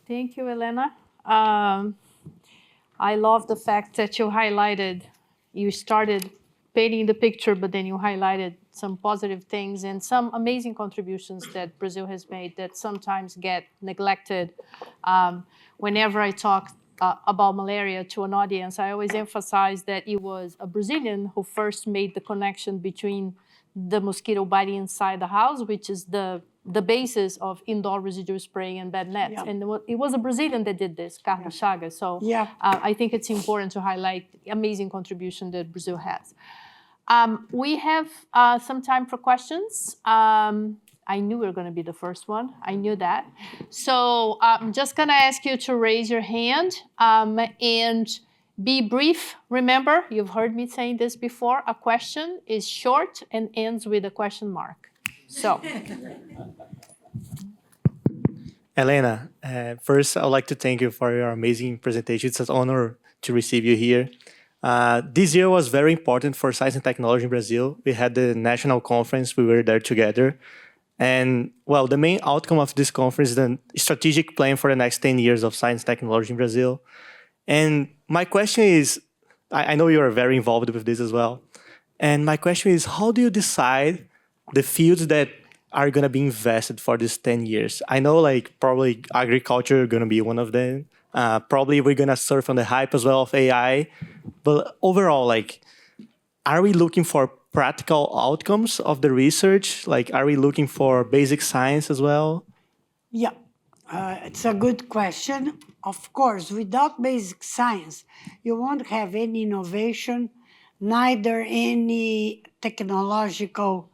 Thank you, Helena. I love the fact that you started painting the picture, but then you highlighted some positive things and some amazing contributions that Brazil has made that sometimes get neglected. Whenever I talk about malaria to an audience, I always emphasize that it was a Brazilian who first made the connection between the mosquito biting inside the house, which is the basis of indoor residual spraying and bed nets. Yeah. And it was a Brazilian that did this, Carlos Chagas. So I think it's important to highlight the amazing contribution that Brazil has. We have some time for questions. I knew we were going to be the first one. I knew that. So I'm just going to ask you to raise your hand and be brief. Remember, you've heard me saying this before. A question is short and ends with a question mark. So. Helena, first, I'd like to thank you for your amazing presentation. It's an honor to receive you here. This year was very important for science and technology in Brazil. We had the national conference. We were there together. And, well, the main outcome of this conference is the strategic plan for the next 10 years of science and technology in Brazil. And my question is, I know you are very involved with this as well. And my question is, how do you decide the fields that are going to be invested for these 10 years? I know, like, probably agriculture is going to be one of them. Probably we're going to surf on the hype as well of AI. But overall, like, are we looking for practical outcomes of the research? Like, are we looking for basic science as well? Yeah, it's a good question. Of course, without basic science, you won't have any innovation, neither any technological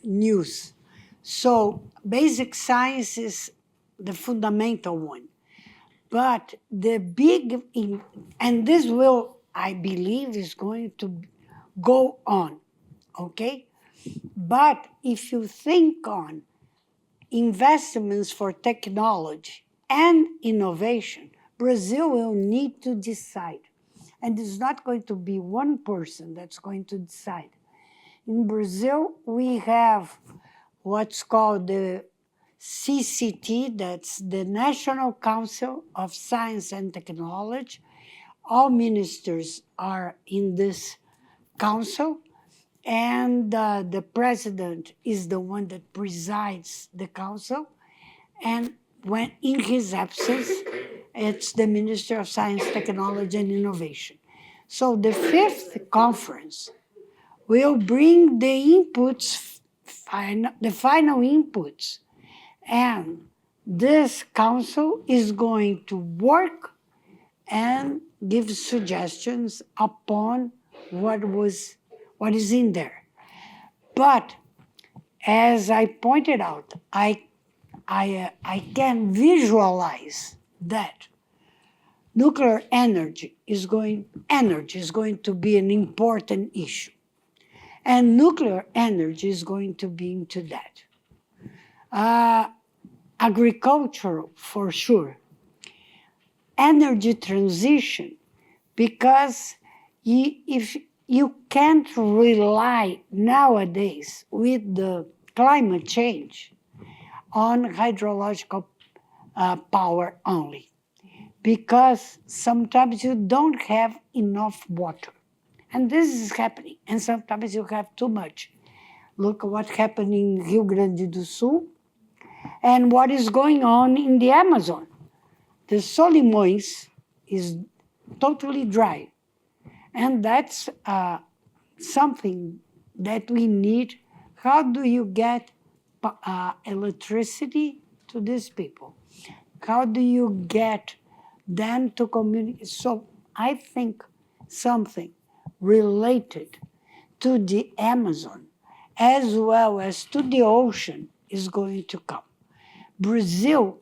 news. So basic science is the fundamental one. But the big, and this will, I believe, is going to go on, okay? But if you think on investments for technology and innovation, Brazil will need to decide. And it's not going to be one person that's going to decide. In Brazil, we have what's called the CCT, that's the National Council of Science and Technology. All ministers are in this council, and the president is the one that presides the council. And when in his absence, it's the Minister of Science, Technology, and Innovation. So the fifth conference will bring the inputs, the final inputs, and this council is going to work and give suggestions upon what is in there. But as I pointed out, I can visualize that nuclear energy is going to be an important issue. And nuclear energy is going to be into that. Agricultural, for sure. Energy transition, because if you can't rely nowadays with the climate change on hydrological power only, because sometimes you don't have enough water. And this is happening, and sometimes you have too much. Look at what happened in Rio Grande do Sul and what is going on in the Amazon. The Solimões is totally dry. And that's something that we need. How do you get electricity to these people? How do you get them to communicate? So I think something related to the Amazon as well as to the ocean is going to come. Brazil,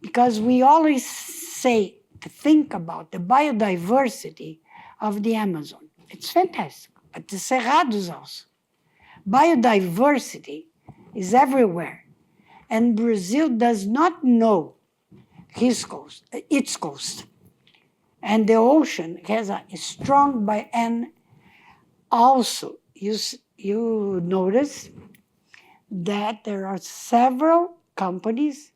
because we always think about the biodiversity of the Amazon. It's fantastic, but the Cerrados also. Biodiversity is everywhere, and Brazil does not know its coast. And the ocean has a strong and also you notice that there are several companies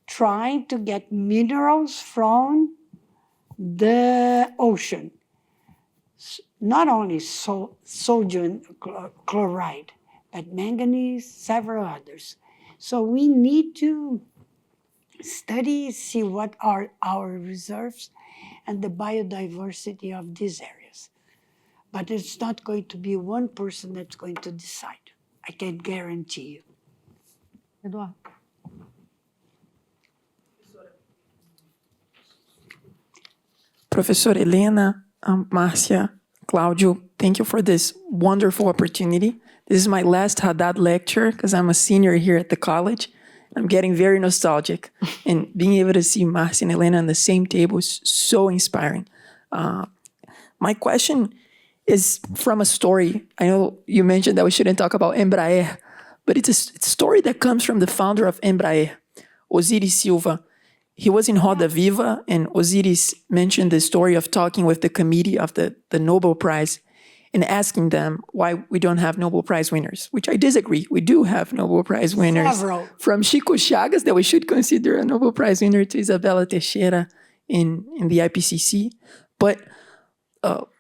trying to get minerals from the ocean. Not only sodium chloride, but manganese, several others. So we need to study, see what are our reserves and the biodiversity of these areas. But it's not going to be one person that's going to decide. I can guarantee you. Eduardo. Professor Helena, Marcia, Claudio, thank you for this wonderful opportunity. This is my last Haddad lecture because I'm a senior here at the college. I'm getting very nostalgic, and being able to see Marcia and Helena on the same table is so inspiring. My question is from a story. I know you mentioned that we shouldn't talk about Embraer, but it's a story that comes from the founder of Embraer, Osiris Silva. He was in Roda Viva, and Osiris mentioned the story of talking with the committee of the Nobel Prize and asking them why we don't have Nobel Prize winners, which I disagree. We do have Nobel Prize winners. Several. From Chico Chagas, that we should consider a Nobel Prize winner, to Isabella Teixeira in the IPCC. But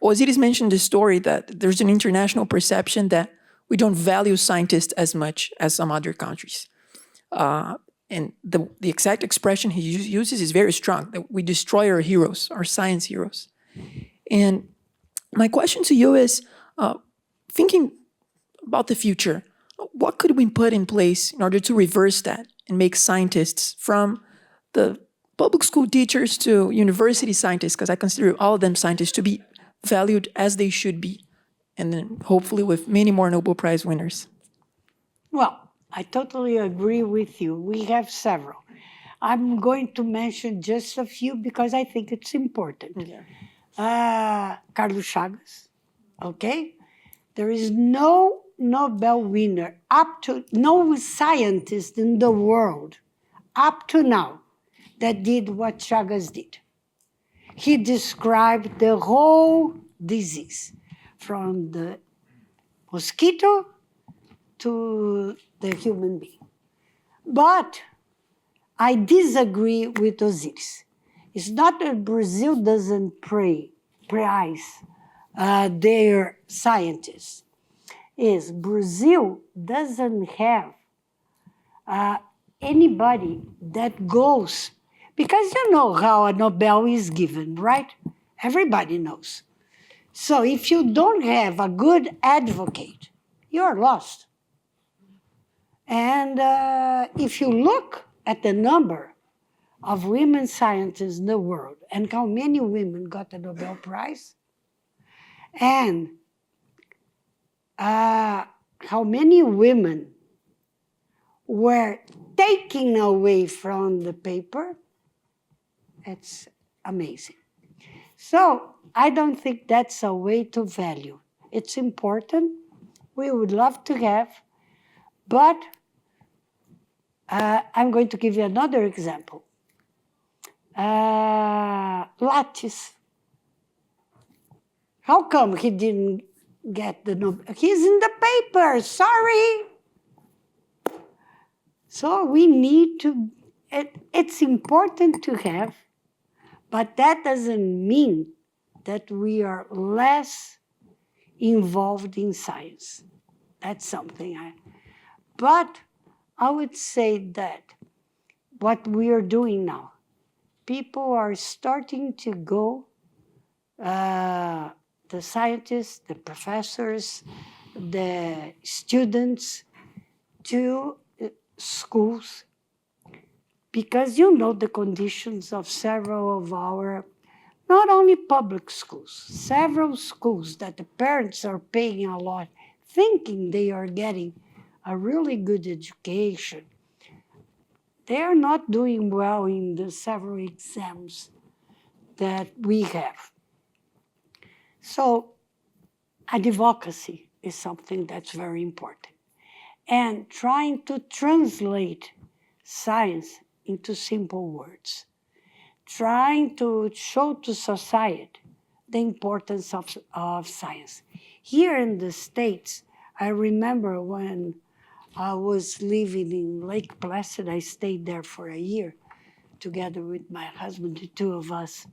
Osiris mentioned the story that there's an international perception that we don't value scientists as much as some other countries. And the exact expression he uses is very strong, that we destroy our heroes, our science heroes. And my question to you is, thinking about the future, what could we put in place in order to reverse that and make scientists, from the public school teachers to university scientists, because I consider all of them scientists, to be valued as they should be, and then hopefully with many more Nobel Prize winners? Well, I totally agree with you. We have several. I'm going to mention just a few because I think it's important. Carlos Chagas, okay? There is no Nobel winner, no scientist in the world up to now that did what Chagas did. He described the whole disease, from the mosquito to the human being. But I disagree with Osiris. It's not that Brazil doesn't praise their scientists. Is Brazil doesn't have anybody that goes, because you know how a Nobel is given, right? Everybody knows. So if you don't have a good advocate, you're lost. And if you look at the number of women scientists in the world and how many women got the Nobel Prize, and how many women were taken away from the paper, it's amazing. So I don't think that's a way to value. It's important. We would love to have, but I'm going to give you another example. Lattes. How come he didn't get the Nobel? He's in the paper, sorry. So we need to, it's important to have, but that doesn't mean that we are less involved in science. That's something but I would say that what we are doing now, people are starting to go, the scientists, the professors, the students, to schools, because you know the conditions of several of our, not only public schools, several schools that the parents are paying a lot, thinking they are getting a really good education. They are not doing well in the several exams that we have. So advocacy is something that's very important. And trying to translate science into simple words. Trying to show to society the importance of science. Here in the States, I remember when I was living in Lake Placid, I stayed there for a year together with my husband, the two of us.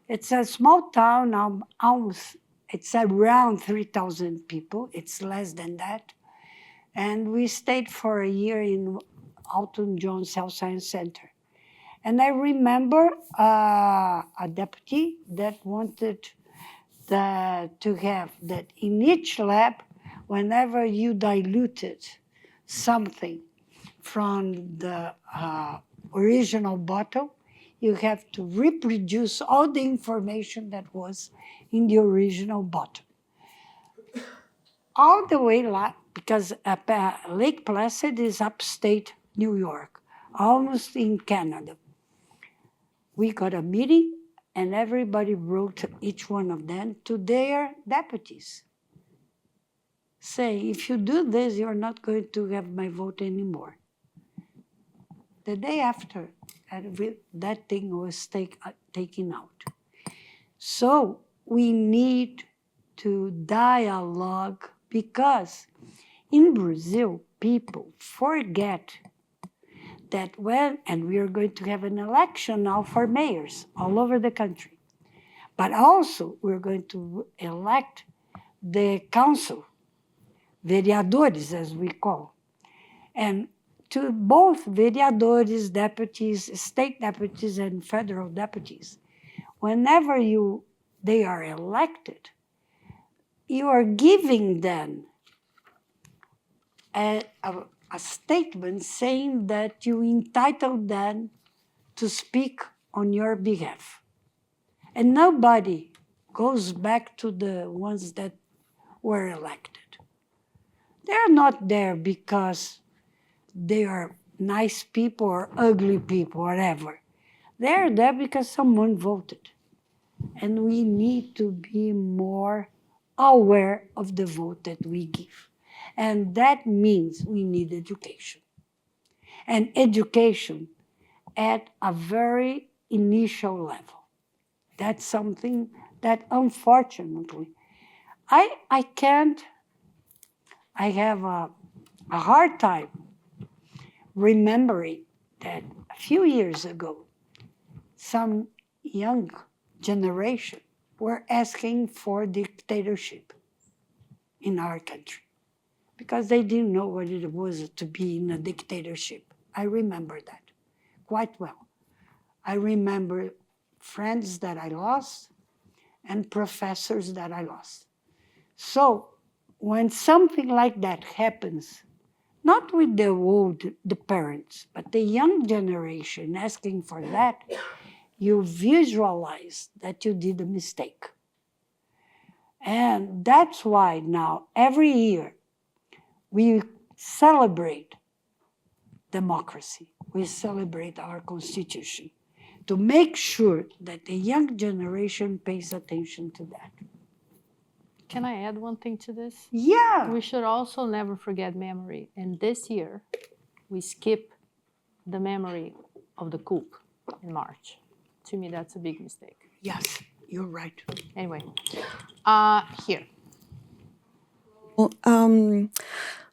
It's a small town, almost, it's around 3,000 people. It's less than that. And we stayed for a year in Alton Jones Health Science Center. And I remember a deputy that wanted to have that in each lab, whenever you diluted something from the original bottle, you have to reproduce all the information that was in the original bottle. All the way, because Lake Placid is upstate New York, almost in Canada. We got a meeting, and everybody wrote, each one of them, to their deputies, saying, if you do this, you're not going to have my vote anymore. The day after, that thing was taken out. So we need to dialogue, because in Brazil, people forget that when, and we are going to have an election now for mayors all over the country, but also we're going to elect the council, vereadores as we call, and to both vereadores, deputies, state deputies, and federal deputies. Whenever they are elected, you are giving them a statement saying that you entitle them to speak on your behalf. And nobody goes back to the ones that were elected. They're not there because they are nice people or ugly people, whatever. They're there because someone voted. And we need to be more aware of the vote that we give. And that means we need education. And education at a very initial level. That's something that unfortunately, I have a hard time remembering that a few years ago, some young generation were asking for dictatorship in our country because they didn't know what it was to be in a dictatorship. I remember that quite well. I remember friends that I lost and professors that I lost. So when something like that happens, not with the parents, but the young generation asking for that, you visualize that you did a mistake. And that's why now, every year, we celebrate democracy. We celebrate our Constitution. to make sure that the young generation pays attention to that. Can I add one thing to this? Yeah. We should also never forget memory. And this year, we skip the memory of the coup in March. To me, that's a big mistake. Yes, you're right. Anyway, here.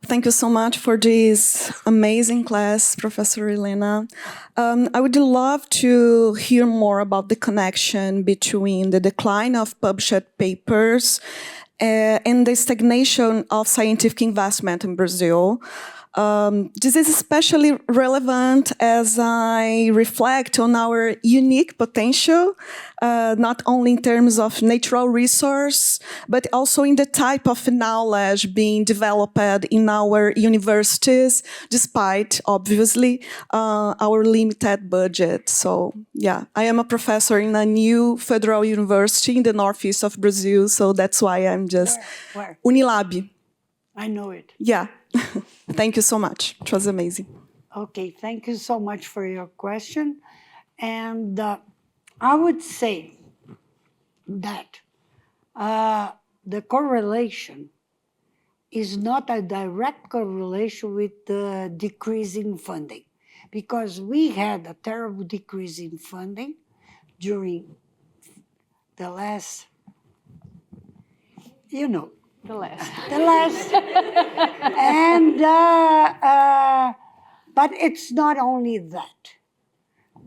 Thank you so much for this amazing class, Professor Helena. I would love to hear more about the connection between the decline of published papers and the stagnation of scientific investment in Brazil. This is especially relevant as I reflect on our unique potential, not only in terms of natural resource, but also in the type of knowledge being developed in our universities, despite, obviously, our limited budget. So, yeah, I am a professor in a new federal university in the northeast of Brazil, so that's why I'm just... Where? Unilab. I know it. Yeah. Thank you so much. It was amazing. Okay, thank you so much for your question. And I would say that the correlation is not a direct correlation with the decrease in funding, because we had a terrible decrease in funding during the last, The last. and but it's not only that.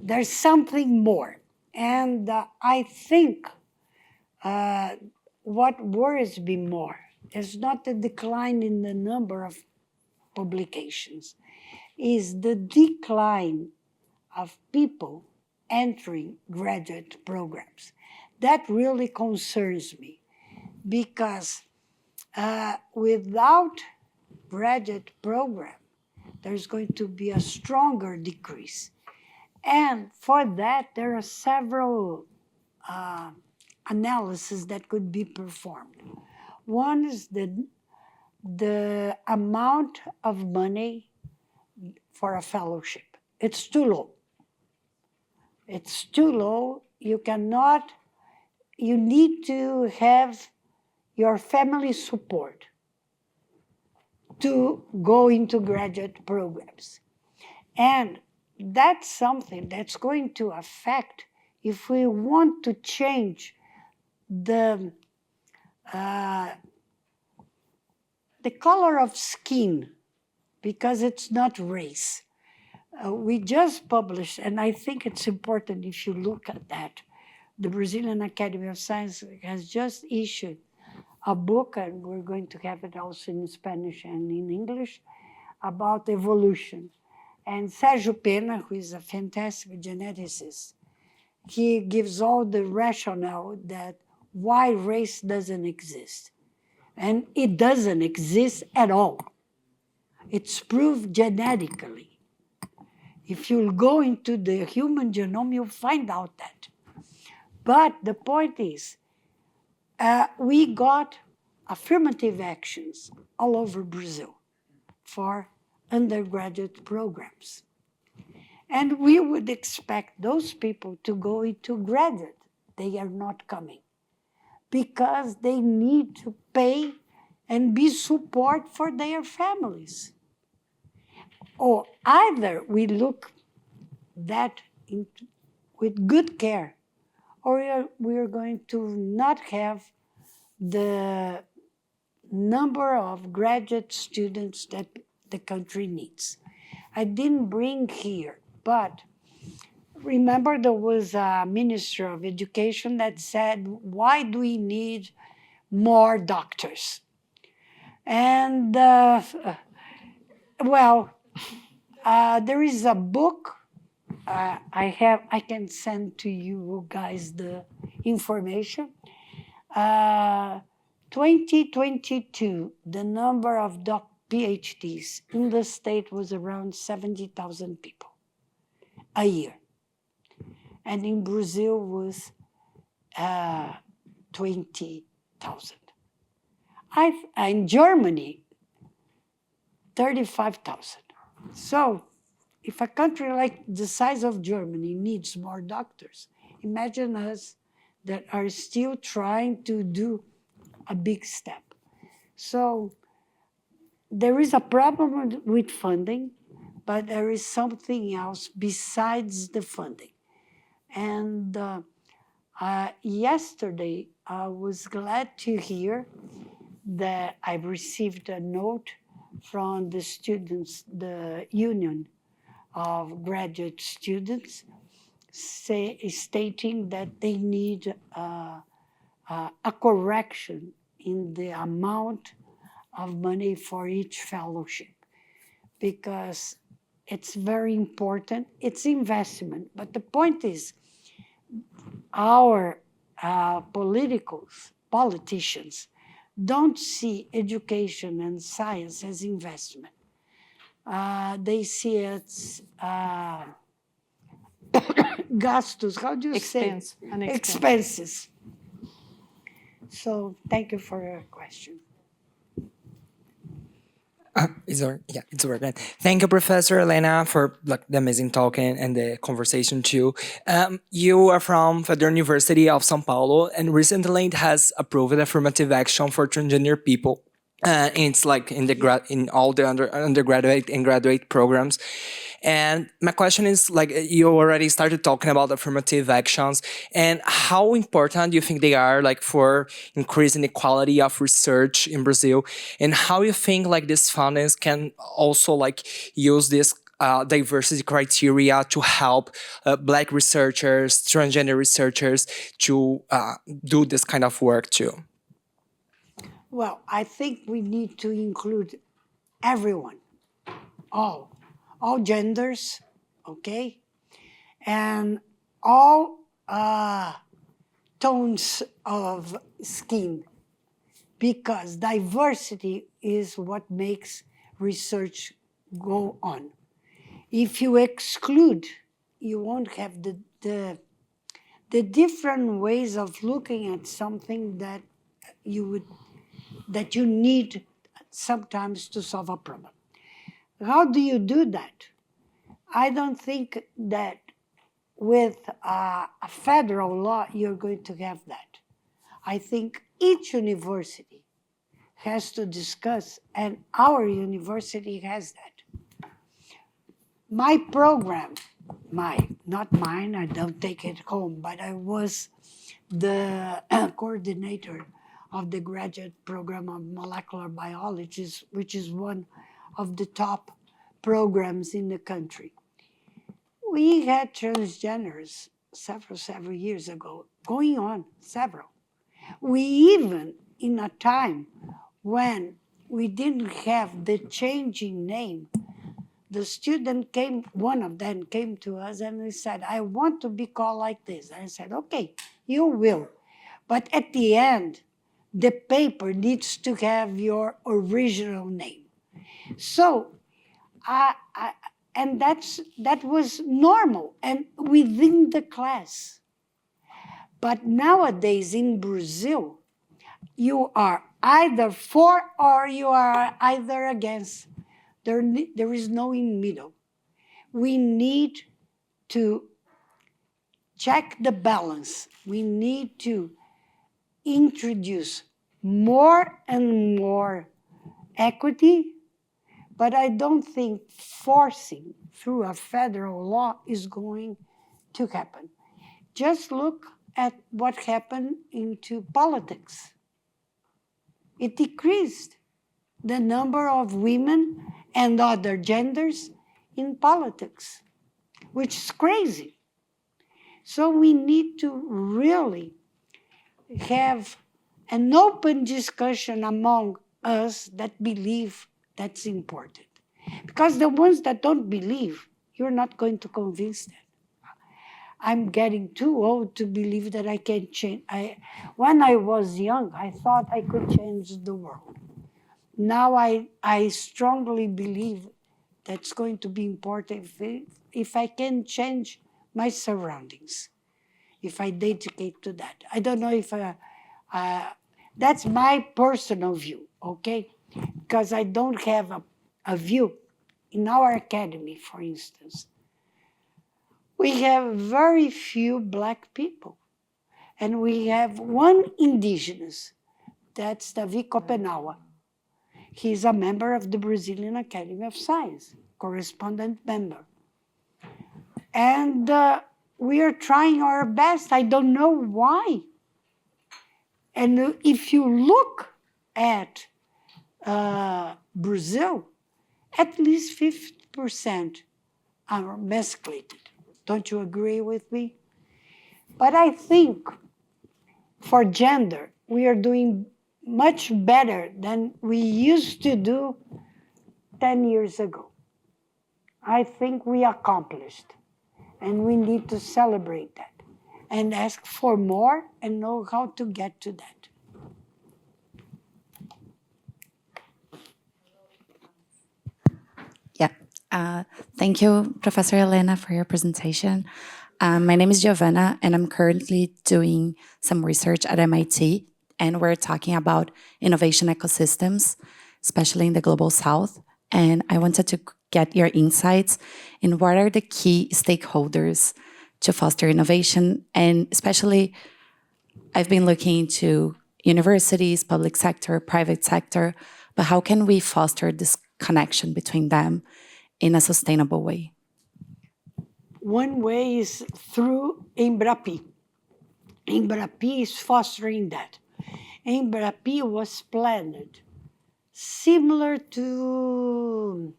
There's something more. And I think what worries me more is not the decline in the number of publications, is the decline of people entering graduate programs. That really concerns me, because without graduate program, there's going to be a stronger decrease. And for that, there are several analyses that could be performed. One is the amount of money for a fellowship. It's too low. It's too low. You need to have your family support to go into graduate programs. And that's something that's going to affect, if we want to change the color of skin, because it's not race. We just published, and I think it's important if you look at that, the Brazilian Academy of Science has just issued a book, and we're going to have it also in Spanish and in English, about evolution. And Sergio Pena, who is a fantastic geneticist, he gives all the rationale that why race doesn't exist. And it doesn't exist at all. It's proved genetically. If you go into the human genome, you'll find out that. But the point is, we got affirmative actions all over Brazil for undergraduate programs. And we would expect those people to go into graduate. They are not coming because they need to pay and be support for their families. Or either we look that with good care, or we are going to not have the number of graduate students that the country needs. I didn't bring here, but remember there was a Minister of Education that said, why do we need more doctors? And there is a book I can send to you guys the information. 2022, the number of PhDs in the state was around 70,000 people a year. And in Brazil was 20,000. In Germany, 35,000. So if a country like the size of Germany needs more doctors, imagine us that are still trying to do a big step. So there is a problem with funding, but there is something else besides the funding. And yesterday, I was glad to hear that I received a note from the students, the Union of Graduate Students, stating that they need a correction in the amount of money for each fellowship, because it's very important. It's investment. But the point is, our politicians don't see education and science as investment. They see it as gastos. How do you Expense, say? an expense. Expenses. So thank you for your question. It's working. Thank you, Professor Helena, for like the amazing talk and the conversation too. You are from Federal University of São Paulo, and recently it has approved affirmative action for transgender people. It's like in the in all the undergraduate and graduate programs. And my question is, like, you already started talking about affirmative actions, and how important do you think they are, like, for increasing the quality of research in Brazil, and how you think like these fundings can also like use this diversity criteria to help Black researchers, transgender researchers to do this kind of work too? Well, I think we need to include everyone, all genders, okay, and all tones of skin, because diversity is what makes research go on. If you exclude, you won't have the different ways of looking at something that you need sometimes to solve a problem. How do you do that? I don't think that with a federal law you're going to have that. I think each university has to discuss, and our university has that. My program, not mine, I don't take it home, but I was the coordinator of the graduate program of molecular biology, which is one of the top programs in the country. We had transgenders several years ago, going on several. We even, in a time when we didn't have the changing name, the student came, one of them came to us and he said, I want to be called like this. And I said, okay, you will. But at the end, the paper needs to have your original name. So, and that was normal and within the class. But nowadays in Brazil, you are either for or you are either against. There is no in middle. We need to check the balance. We need to introduce more and more equity, but I don't think forcing through a federal law is going to happen. Just look at what happened into politics. It decreased the number of women and other genders in politics, which is crazy. So we need to really have an open discussion among us that believe that's important. Because the ones that don't believe, you're not going to convince them. I'm getting too old to believe that I can change. When I was young, I thought I could change the world. Now I strongly believe that's going to be important if I can change my surroundings, if I dedicate to that. I don't know if that's my personal view, okay? Because I don't have a view in our academy, for instance, we have very few Black people. And we have one indigenous, that's Davi Copenaua. He's a member of the Brazilian Academy of Science, correspondent member. And we are trying our best. I don't know why. And if you look at Brazil, at least 50% are mesclated. Don't you agree with me? But I think for gender, we are doing much better than we used to do 10 years ago. I think we accomplished, and we need to celebrate that and ask for more and know how to get to that. Yeah. Thank you, Professor Helena, for your presentation. My name is Giovanna, and I'm currently doing some research at MIT, and we're talking about innovation ecosystems, especially in the Global South. And I wanted to get your insights in what are the key stakeholders to foster innovation, and especially I've been looking into universities, public sector, private sector, but how can we foster this connection between them in a sustainable way? One way is through Embrapi. Embrapi is fostering that. Embrapi was planned similar to,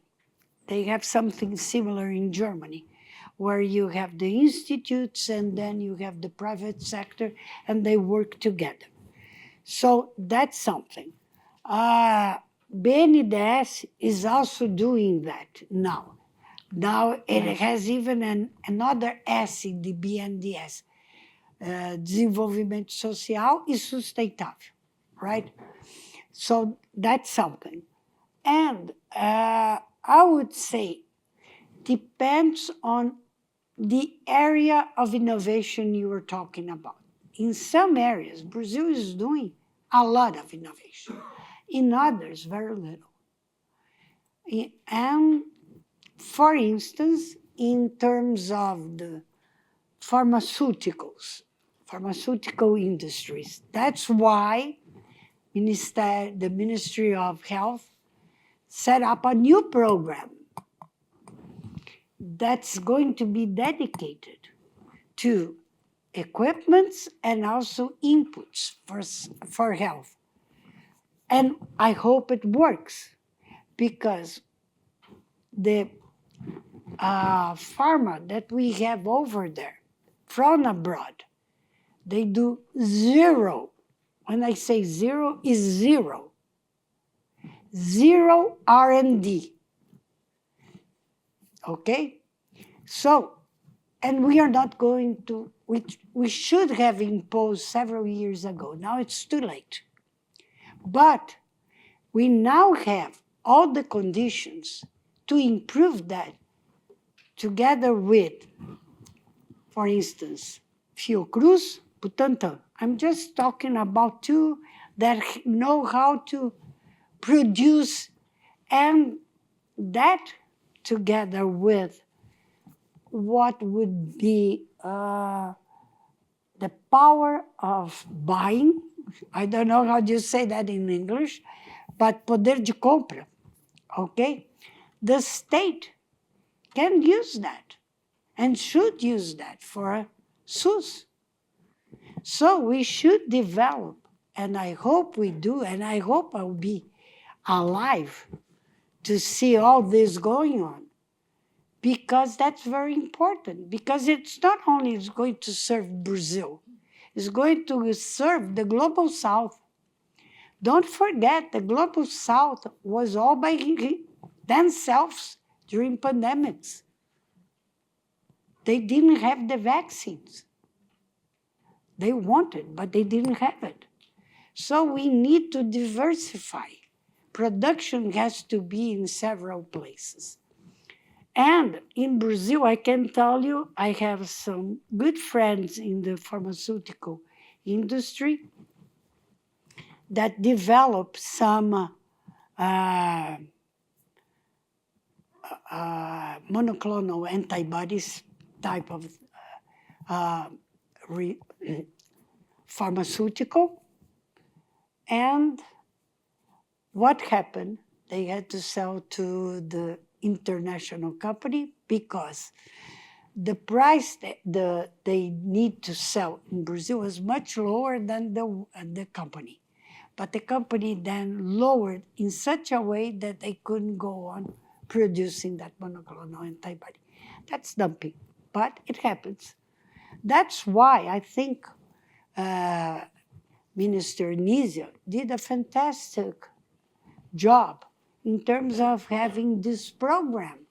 they have something similar in Germany, where you have the institutes and then you have the private sector and they work together. So that's something. BNDES is also doing that now. Now it has even another S in the BNDES, Desenvolvimento Social e Sustentável, right? So that's something. And I would say depends on the area of innovation you were talking about. In some areas, Brazil is doing a lot of innovation. In others, very little. And for instance, in terms of the pharmaceutical industries, that's why the Ministry of Health set up a new program that's going to be dedicated to equipments and also inputs for health. And I hope it works, because the pharma that we have over there from abroad, they do zero. When I say zero, is zero. Zero R&D. Okay? So, and we are not going to, which we should have imposed several years ago. Now it's too late. But we now have all the conditions to improve that together with, for instance, Fiocruz, Butantan. I'm just talking about two that know how to produce, and that together with what would be the power of buying. I don't know how you say that in English, but poder de compra, okay? The state can use that and should use that for SUS. So we should develop, and I hope we do, and I hope I'll be alive to see all this going on, because that's very important, because it's not only is going to serve Brazil, it's going to serve the Global South. Don't forget, the Global South was all by themselves during pandemics. They didn't have the vaccines. They wanted, but they didn't have it. So we need to diversify. Production has to be in several places. And in Brazil, I can tell you, I have some good friends in the pharmaceutical industry that develop some monoclonal antibodies type of pharmaceutical. And what happened? They had to sell to the international company because the price that they need to sell in Brazil was much lower than the company. But the company then lowered in such a way that they couldn't go on producing that monoclonal antibody. That's dumping, but it happens. That's why I think Minister Nizia did a fantastic job in terms of having this program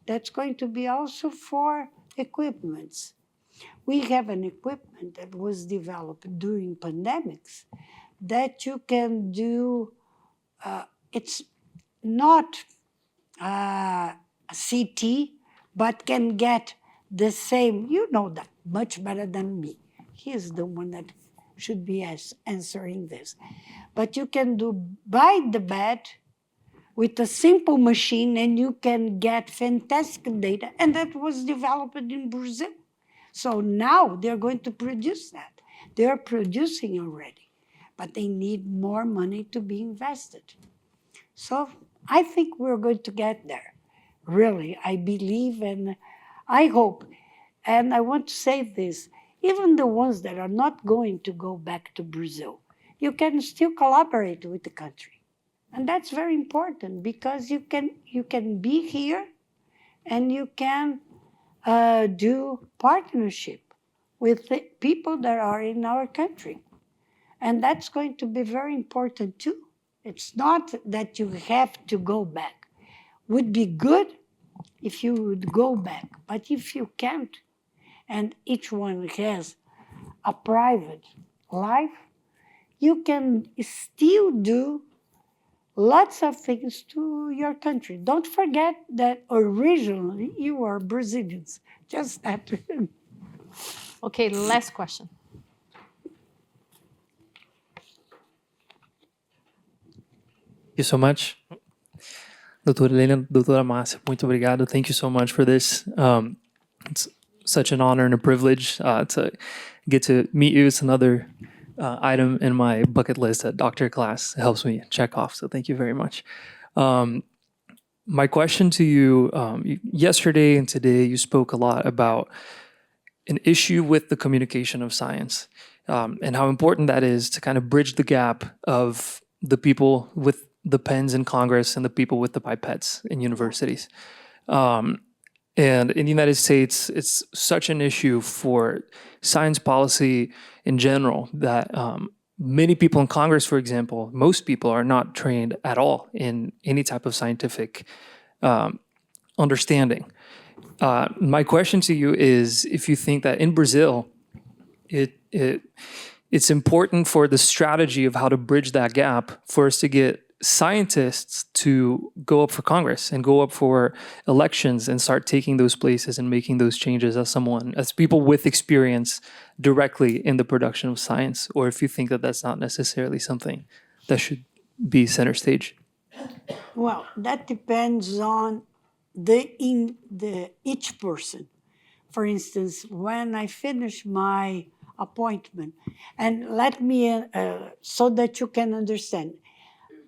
that's going to be also for equipments. We have an equipment that was developed during pandemics that you can do, it's not CT, but can get the same, you know that much better than me. He is the one that should be answering this. But you can do by the bed with a simple machine and you can get fantastic data. And that was developed in Brazil. So now they're going to produce that. They're producing already, but they need more money to be invested. So I think we're going to get there. Really, I believe and I hope. And I want to say this, even the ones that are not going to go back to Brazil, you can still collaborate with the country. And that's very important because you can be here and you can do partnership with the people that are in our country. And that's going to be very important too. It's not that you have to go back. Would be good if you would go back, but if you can't, and each one has a private life, you can still do lots of things to your country. Don't forget that originally you are Brazilians. Just that. Okay, last question. Thank you so much. Doutora Helena, Doutora Márcia, muito obrigado. Thank you so much for this. It's such an honor and a privilege to get to meet you. It's another item in my bucket list at DRCLAS. It helps me check off, so thank you very much. My question to you, yesterday and today, you spoke a lot about an issue with the communication of science and how important that is to kind of bridge the gap of the people with the pens in Congress and the people with the pipettes in universities. And in the United States, it's such an issue for science policy in general that many people in Congress, for example, most people are not trained at all in any type of scientific understanding. My question to you is if you think that in Brazil, it's important for the strategy of how to bridge that gap for us to get scientists to go up for Congress and go up for elections and start taking those places and making those changes as people with experience directly in the production of science, or if you think that that's not necessarily something that should be center stage. Well, that depends on each person. For instance, when I finish my appointment, and let me, so that you can understand,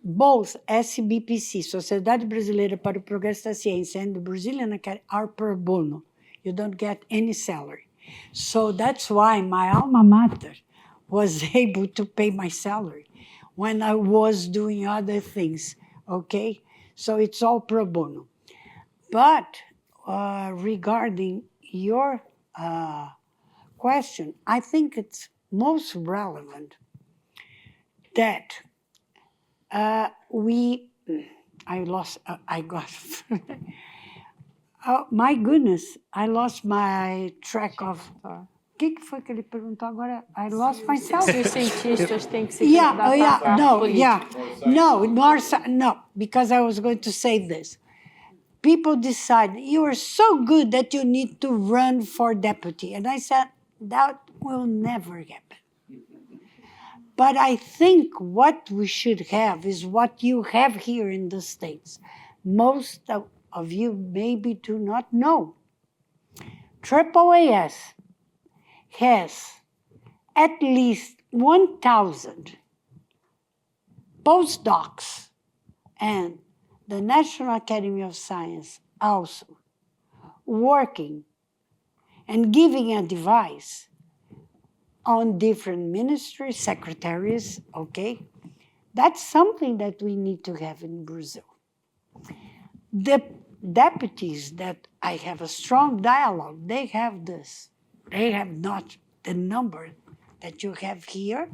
both SBPC, Sociedade Brasileira para o Progresso da Ciência, and the Brazilian Academy are pro bono. You don't get any salary. So that's why my alma mater was able to pay my salary when I was doing other things, okay? So it's all pro bono. But regarding your question, I think it's most relevant that my goodness, I lost my track of... O que foi que ele perguntou agora? I lost myself. Se os cientistas têm que se candidatar para política. No, because I was going to say this. People decide, you are so good that you need to run for deputy. And I said, that will never happen. But I think what we should have is what you have here in the States. Most of you maybe do not know. AAAS has at least 1,000 postdocs, and the National Academy of Science also working and giving advice on different ministries, secretaries, okay? That's something that we need to have in Brazil. The deputies that I have a strong dialogue, they have this. They have not the number that you have here,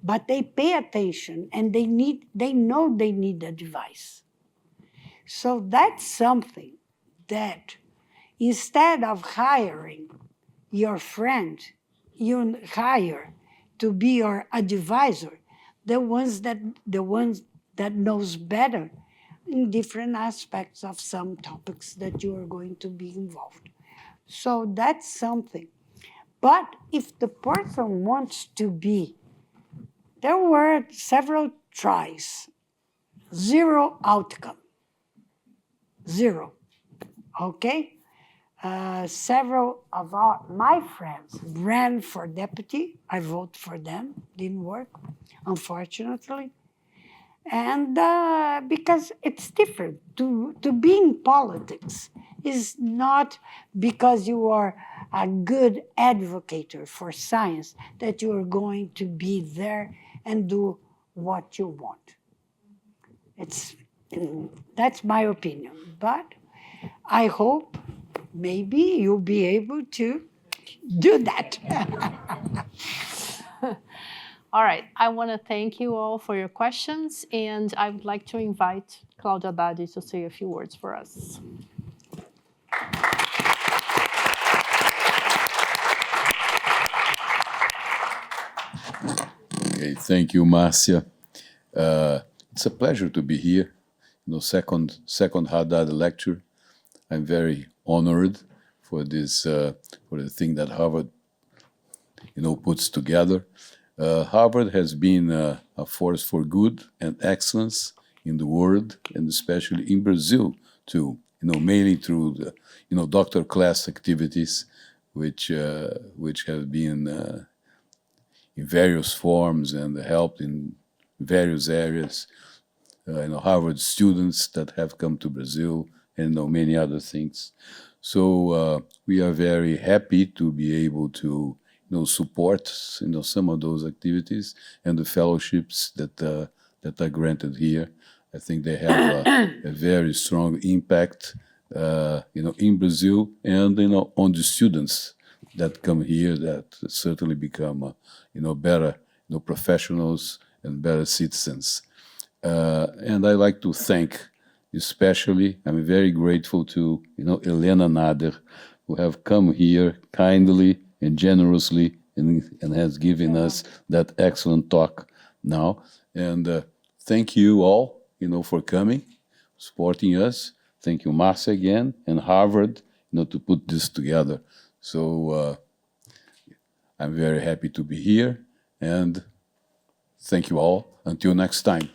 but they pay attention and they know they need advice. So that's something that instead of hiring your friend, you hire to be your advisor, the ones that knows better in different aspects of some topics that you are going to be involved. So that's something. But if the person wants to be, there were several tries, zero outcome, zero, okay? Several of my friends ran for deputy. I voted for them, didn't work, unfortunately. And because it's different. To be in politics is not because you are a good advocate for science that you are going to be there and do what you want. That's my opinion. But I hope maybe you'll be able to do that. All right, I want to thank you all for your questions, and I would like to invite Claudio Haddad to say a few words for us. Okay, thank you, Marcia. It's a pleasure to be here. Second Haddad lecture. I'm very honored for this, for the thing that Harvard, puts together. Harvard has been a force for good and excellence in the world, and especially in Brazil too. Mainly through the, DRCLAS activities, which have been in various forms and helped in various areas. Harvard students that have come to Brazil and many other things. So we are very happy to be able to support some of those activities and the fellowships that are granted here. I think they have a very strong impact, in Brazil and on the students that come here that certainly become better professionals and better citizens. And I like to thank, especially, I'm very grateful to Helena Nader, who have come here kindly and generously and has given us that excellent talk now. And thank you all, for coming, supporting us. Thank you, Marcia, again, and Harvard, to put this together. So I'm very happy to be here, and thank you all. Until next time.